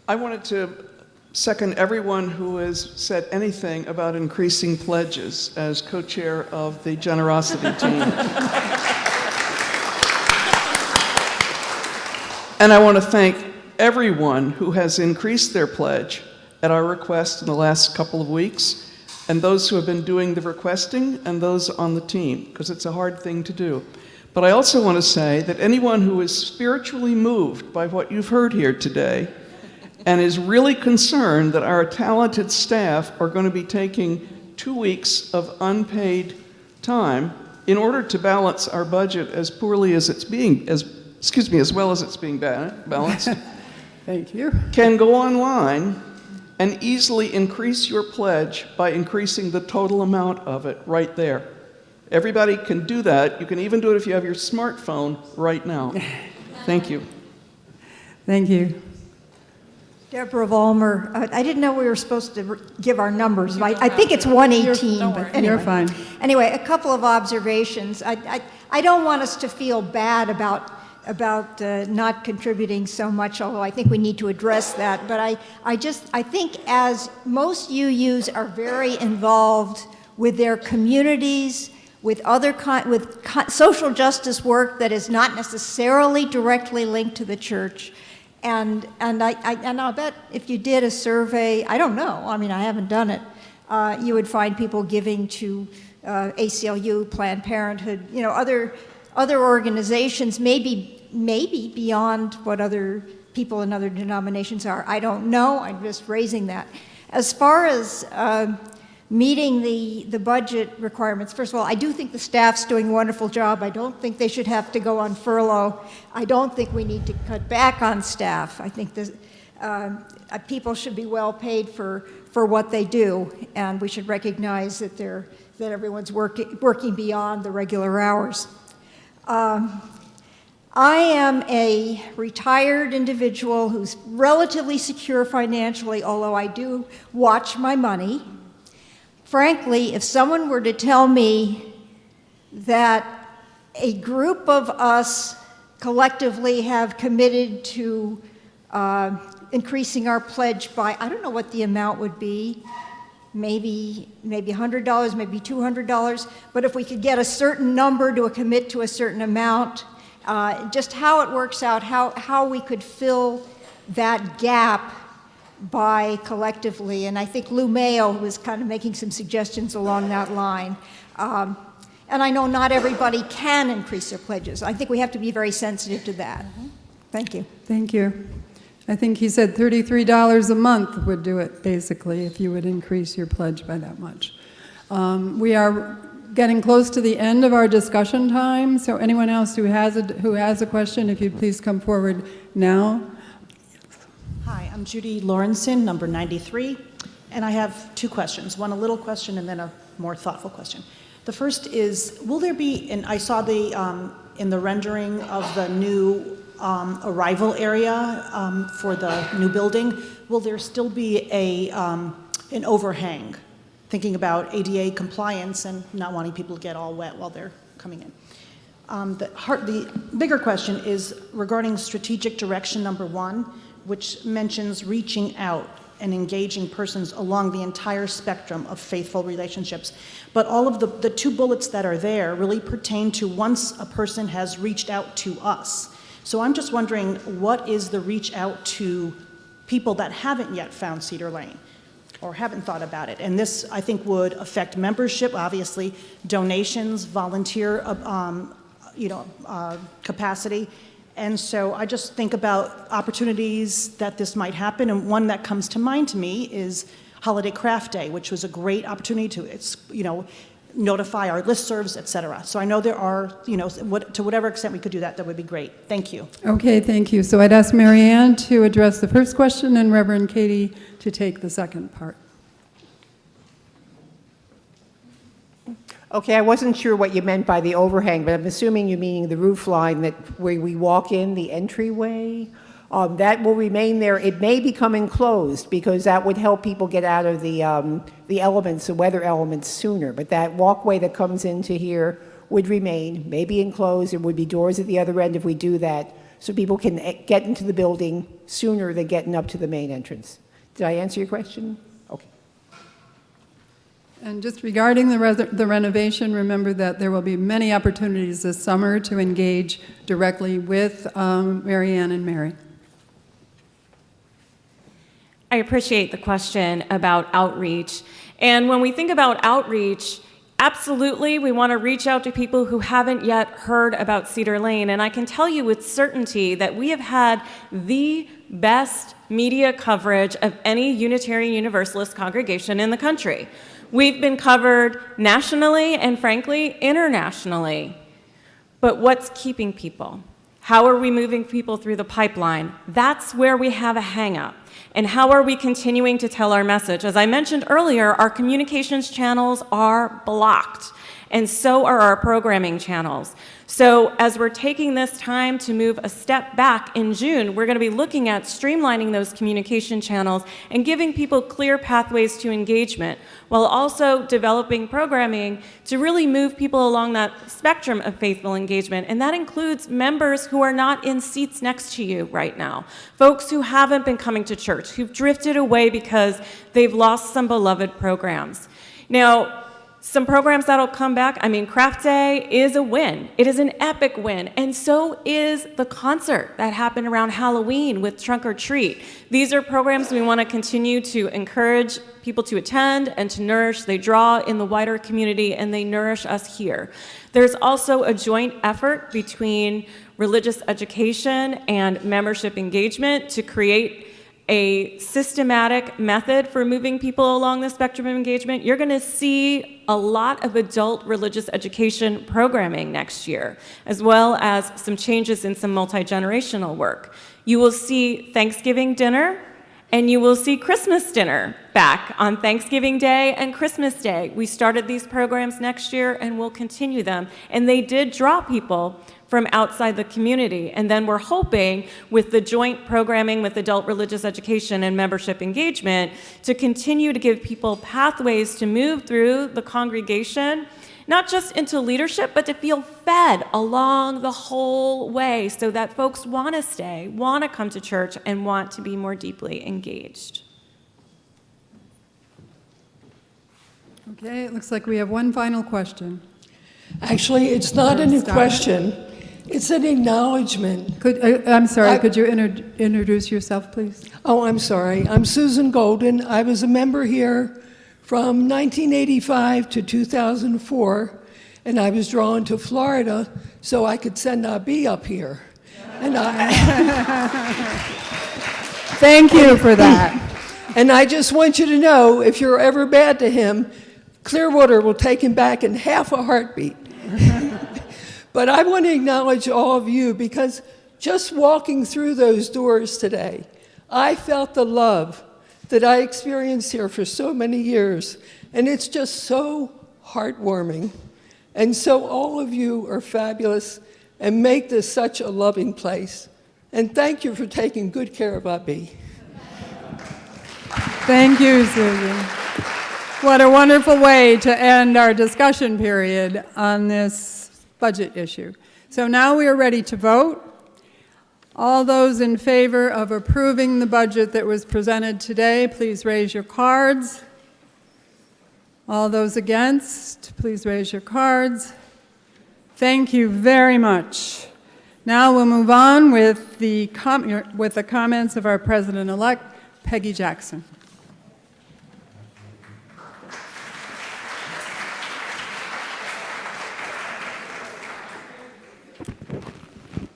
I wanted to second everyone who has said anything about increasing pledges as co-chair of the generosity team. And I want to thank everyone who has increased their pledge at our request in the last couple of weeks, and those who have been doing the requesting, and those on the team, because it's a hard thing to do. But I also want to say that anyone who is spiritually moved by what you've heard here today, and is really concerned that our talented staff are going to be taking 2 weeks of unpaid time in order to balance our budget as poorly as it's being, as well as it's being balanced, Thank you. can go online and easily increase your pledge by increasing the total amount of it right there. Everybody can do that. You can even do it if you have your smartphone right now. Thank you. Thank you. Deborah Vollmer. I didn't know we were supposed to give our numbers. I think it's 118, but anyway. You're fine. Anyway, a couple of observations. I don't want us to feel bad about not contributing so much, although I think we need to address that. But I think as most UUs are very involved with their communities, with social justice work that is not necessarily directly linked to the church. And I'll bet if you did a survey, I don't know, I mean, I haven't done it, you would find people giving to ACLU, Planned Parenthood, other organizations, maybe beyond what other people in other denominations are. I don't know, I'm just raising that. As far as meeting the budget requirements, first of all, I do think the staff's doing a wonderful job. I don't think they should have to go on furlough. I don't think we need to cut back on staff. I think people should be well paid for what they do, and we should recognize that everyone's working beyond the regular hours. I am a retired individual who's relatively secure financially, although I do watch my money. Frankly, if someone were to tell me that a group of us collectively have committed to increasing our pledge by, I don't know what the amount would be, maybe $100, maybe $200, but if we could get a certain number to commit to a certain amount, just how it works out, how we could fill that gap by collectively, and I think Lou Mayo was kind of making some suggestions along that line. And I know not everybody can increase their pledges. I think we have to be very sensitive to that. Thank you. Thank you. I think he said $33 a month would do it, basically, if you would increase your pledge by that much. We are getting close to the end of our discussion time, so anyone else who has a question, if you'd please come forward now. Hi, I'm Judy Lawrenson, number 93, and I have two questions, one a little question and then a more thoughtful question. The first is, will there be, and I saw in the rendering of the new arrival area for the new building, will there still be an overhang, thinking about ADA compliance and not wanting people to get all wet while they're coming in? The bigger question is regarding strategic direction number 1, which mentions reaching out and engaging persons along the entire spectrum of faithful relationships. But all of the 2 bullets that are there really pertain to once a person has reached out to us. So I'm just wondering, what is the reach out to people that haven't yet found Cedar Lane or haven't thought about it? And this, I think, would affect membership, obviously, donations, volunteer capacity. And so I just think about opportunities that this might happen, and one that comes to mind to me is Holiday Craft Day, which was a great opportunity to, notify our listservs, et cetera. So I know there are, to whatever extent we could do that, that would be great. Thank you. Okay, thank you. So I'd ask Maryann to address the first question and Reverend Katie to take the second part. Okay, I wasn't sure what you meant by the overhang, but I'm assuming you meaning the roof line that where we walk in, the entryway. That will remain there. It may become enclosed because that would help people get out of the elements, the weather elements sooner. But that walkway that comes into here would remain, maybe enclosed. There would be doors at the other end if we do that, so people can get into the building sooner than getting up to the main entrance. Did I answer your question? Okay. And just regarding the renovation, remember that there will be many opportunities this summer to engage directly with Maryann and Mary. I appreciate the question about outreach. And when we think about outreach, absolutely, we want to reach out to people who haven't yet heard about Cedar Lane. And I can tell you with certainty that we have had the best media coverage of any Unitarian Universalist congregation in the country. We've been covered nationally and, frankly, internationally. But what's keeping people? How are we moving people through the pipeline? That's where we have a hang-up. And how are we continuing to tell our message? As I mentioned earlier, our communications channels are blocked. and so are our programming channels. So as we're taking this time to move a step back in June, we're going to be looking at streamlining those communication channels and giving people clear pathways to engagement, while also developing programming to really move people along that spectrum of faithful engagement. And that includes members who are not in seats next to you right now, folks who haven't been coming to church, who've drifted away because they've lost some beloved programs. Now, some programs that'll come back, Craft Day is a win. It is an epic win. And so is the concert that happened around Halloween with Trunk or Treat. These are programs we want to continue to encourage people to attend and to nourish. They draw in the wider community and they nourish us here. There's also a joint effort between religious education and membership engagement to create a systematic method for moving people along the spectrum of engagement. You're going to see a lot of adult religious education programming next year, as well as some changes in some multi-generational work. You will see Thanksgiving dinner, and you will see Christmas dinner back on Thanksgiving Day and Christmas Day. We started these programs next year, and we'll continue them. And they did draw people from outside the community. And then we're hoping with the joint programming with adult religious education and membership engagement to continue to give people pathways to move through the congregation, not just into leadership, but to feel fed along the whole way so that folks want to stay, want to come to church, and want to be more deeply engaged. Okay, it looks like we have one final question. Actually, it's not a question. It's an acknowledgement. I'm sorry, could you introduce yourself, please? Oh, I'm sorry. I'm Susan Golden. I was a member here from 1985 to 2004, and I was drawn to Florida so I could send Abi up here. And Thank you for that. And I just want you to know, if you're ever bad to him, Clearwater will take him back in half a heartbeat. But I want to acknowledge all of you, because just walking through those doors today, I felt the love that I experienced here for so many years, and it's just so heartwarming. And so all of you are fabulous and make this such a loving place. And thank you for taking good care of Abi. Thank you, Susan. What a wonderful way to end our discussion period on this budget issue. So now we are ready to vote. All those in favor of approving the budget that was presented today, please raise your cards. All those against, please raise your cards. Thank you very much. Now we'll move on with the comments of our President-elect, Peggy Jackson.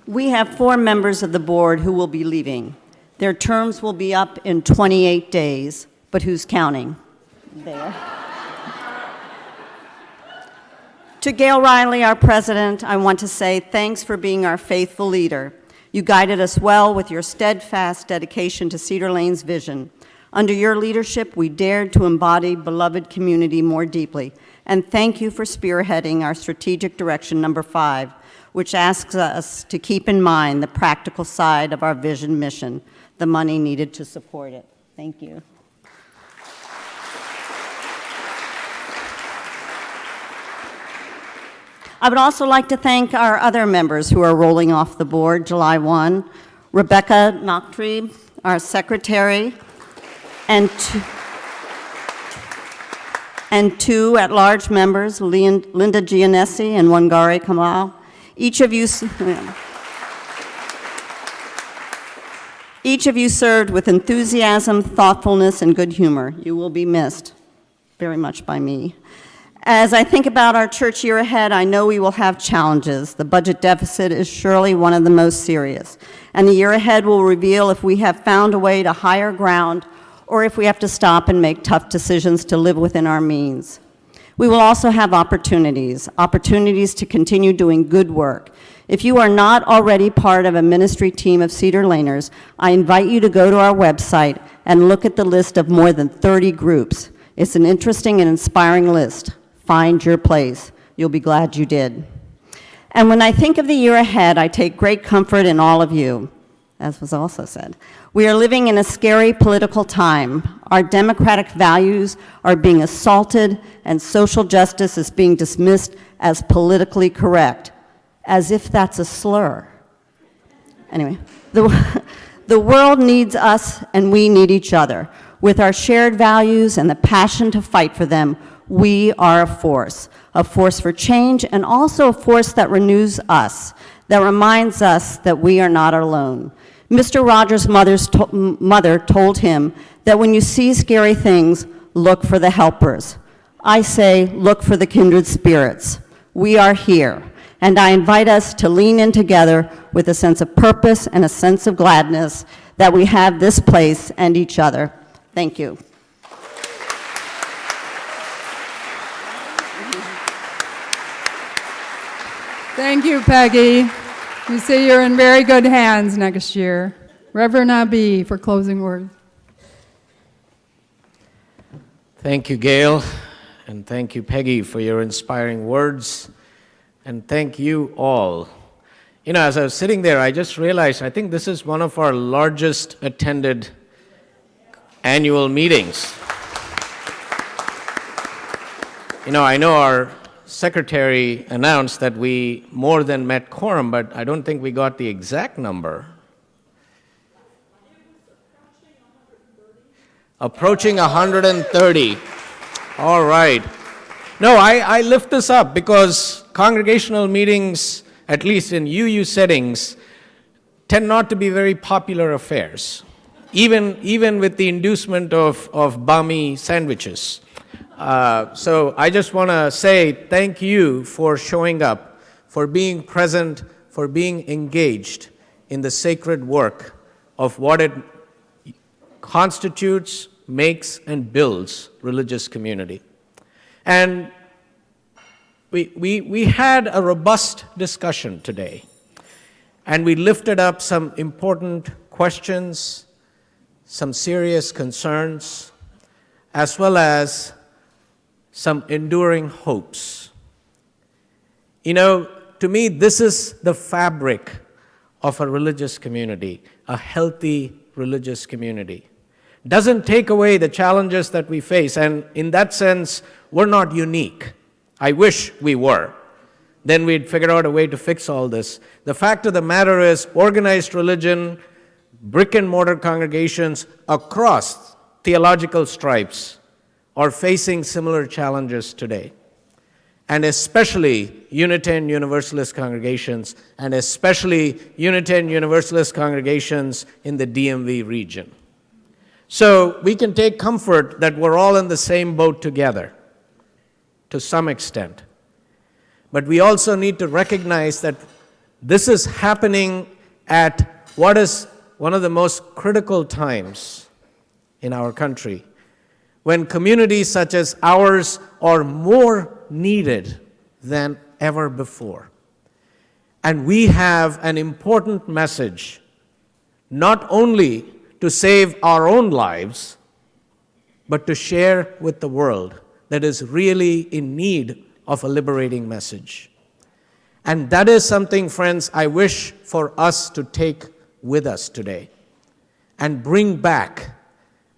We have 4 members of the board who will be leaving. Their terms will be up in 28 days, but who's counting? There. To Gail Riley, our president, I want to say thanks for being our faithful leader. You guided us well with your steadfast dedication to Cedar Lane's vision. Under your leadership, we dared to embody beloved community more deeply. And thank you for spearheading our strategic direction number 5, which asks us to keep in mind the practical side of our vision mission, the money needed to support it. Thank you. I would also like to thank our other members who are rolling off the board July 1, Rebecca Noctree, our secretary, and two at-large members, Linda Giannessi and Wangari Kamal. Each of you served with enthusiasm, thoughtfulness, and good humor. You will be missed very much by me. As I think about our church year ahead, I know we will have challenges. The budget deficit is surely one of the most serious. And the year ahead will reveal if we have found a way to higher ground or if we have to stop and make tough decisions to live within our means. We will also have opportunities to continue doing good work. If you are not already part of a ministry team of Cedar Laners, I invite you to go to our website and look at the list of more than 30 groups. It's an interesting and inspiring list. Find your place. You'll be glad you did. And when I think of the year ahead, I take great comfort in all of you, as was also said. We are living in a scary political time. Our democratic values are being assaulted, and social justice is being dismissed as politically correct, as if that's a slur. Anyway, the world needs us, and we need each other. With our shared values and the passion to fight for them, we are a force for change, and also a force that renews us, that reminds us that we are not alone. Mr. Rogers' mother told him that when you see scary things, look for the helpers. I say, look for the kindred spirits. We are here, and I invite us to lean in together with a sense of purpose and a sense of gladness that we have this place and each other. Thank you. Thank you, Peggy. You see you're in very good hands next year. Reverend Abi for closing words. Thank you, Gail, and thank you, Peggy, for your inspiring words, and thank you all. You know, as I was sitting there, I just realized I think this is one of our largest attended annual meetings. You know, I know our secretary announced that we more than met quorum, but I don't think we got the exact number. Approaching 130. All right. No, I lift this up because congregational meetings, at least in UU settings, tend not to be very popular affairs, even with the inducement of balmy sandwiches. So I just want to say thank you for showing up, for being present, for being engaged in the sacred work of what it constitutes, makes, and builds religious community. And we had a robust discussion today, and we lifted up some important questions, some serious concerns, as well as some enduring hopes. You know, to me, this is the fabric of a religious community, a healthy religious community. Doesn't take away the challenges that we face, and in that sense, we're not unique. I wish we were. Then we'd figure out a way to fix all this. The fact of the matter is, organized religion, brick and mortar congregations across theological stripes are facing similar challenges today. And especially Unitarian Universalist congregations, and especially Unitarian Universalist congregations in the DMV region. So we can take comfort that we're all in the same boat together, to some extent. But we also need to recognize that this is happening at what is one of the most critical times in our country, when communities such as ours are more needed than ever before. And we have an important message, not only to save our own lives, but to share with the world that is really in need of a liberating message. And that is something, friends, I wish for us to take with us today and bring back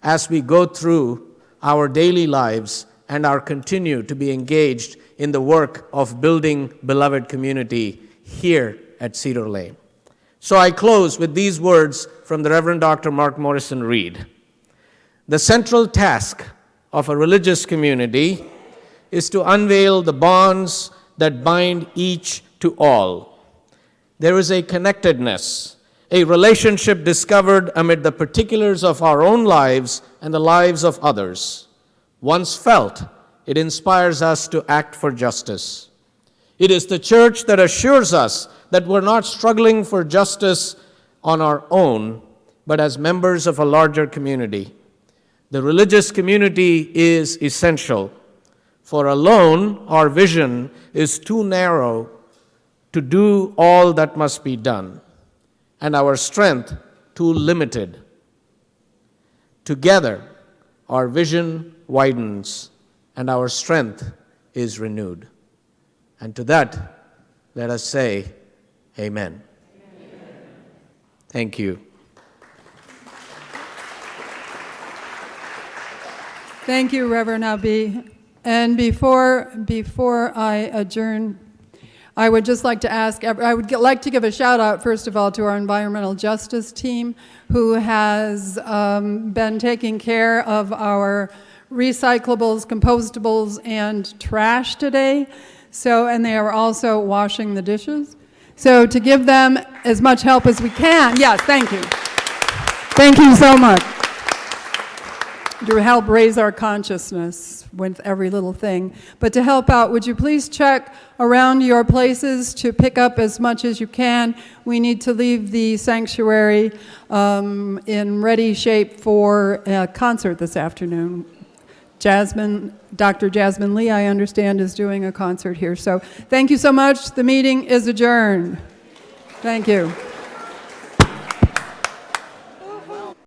as we go through our daily lives and are continue to be engaged in the work of building beloved community here at Cedar Lane. So I close with these words from the Reverend Dr. Mark Morrison Reed. The central task of a religious community is to unveil the bonds that bind each to all. There is a connectedness, a relationship discovered amid the particulars of our own lives and the lives of others. Once felt, it inspires us to act for justice. It is the church that assures us that we're not struggling for justice on our own, but as members of a larger community. The religious community is essential, for alone our vision is too narrow to do all that must be done, and our strength too limited. Together, our vision widens, and our strength is renewed. And to that, let us say, Amen. Thank you. Thank you, Reverend Abi. And before I adjourn, I would just like to ask, I would like to give a shout out, first of all, to our environmental justice team, who has been taking care of our recyclables, compostables, and trash today. So, and they are also washing the dishes. So to give them as much help as we can. Yes, thank you. Thank you so much. To help raise our consciousness with every little thing. But to help out, would you please check around your places to pick up as much as you can? We need to leave the sanctuary in ready shape for a concert this afternoon. Dr. Jasmine Lee, I understand, is doing a concert here. So thank you so much. The meeting is adjourned. Thank you.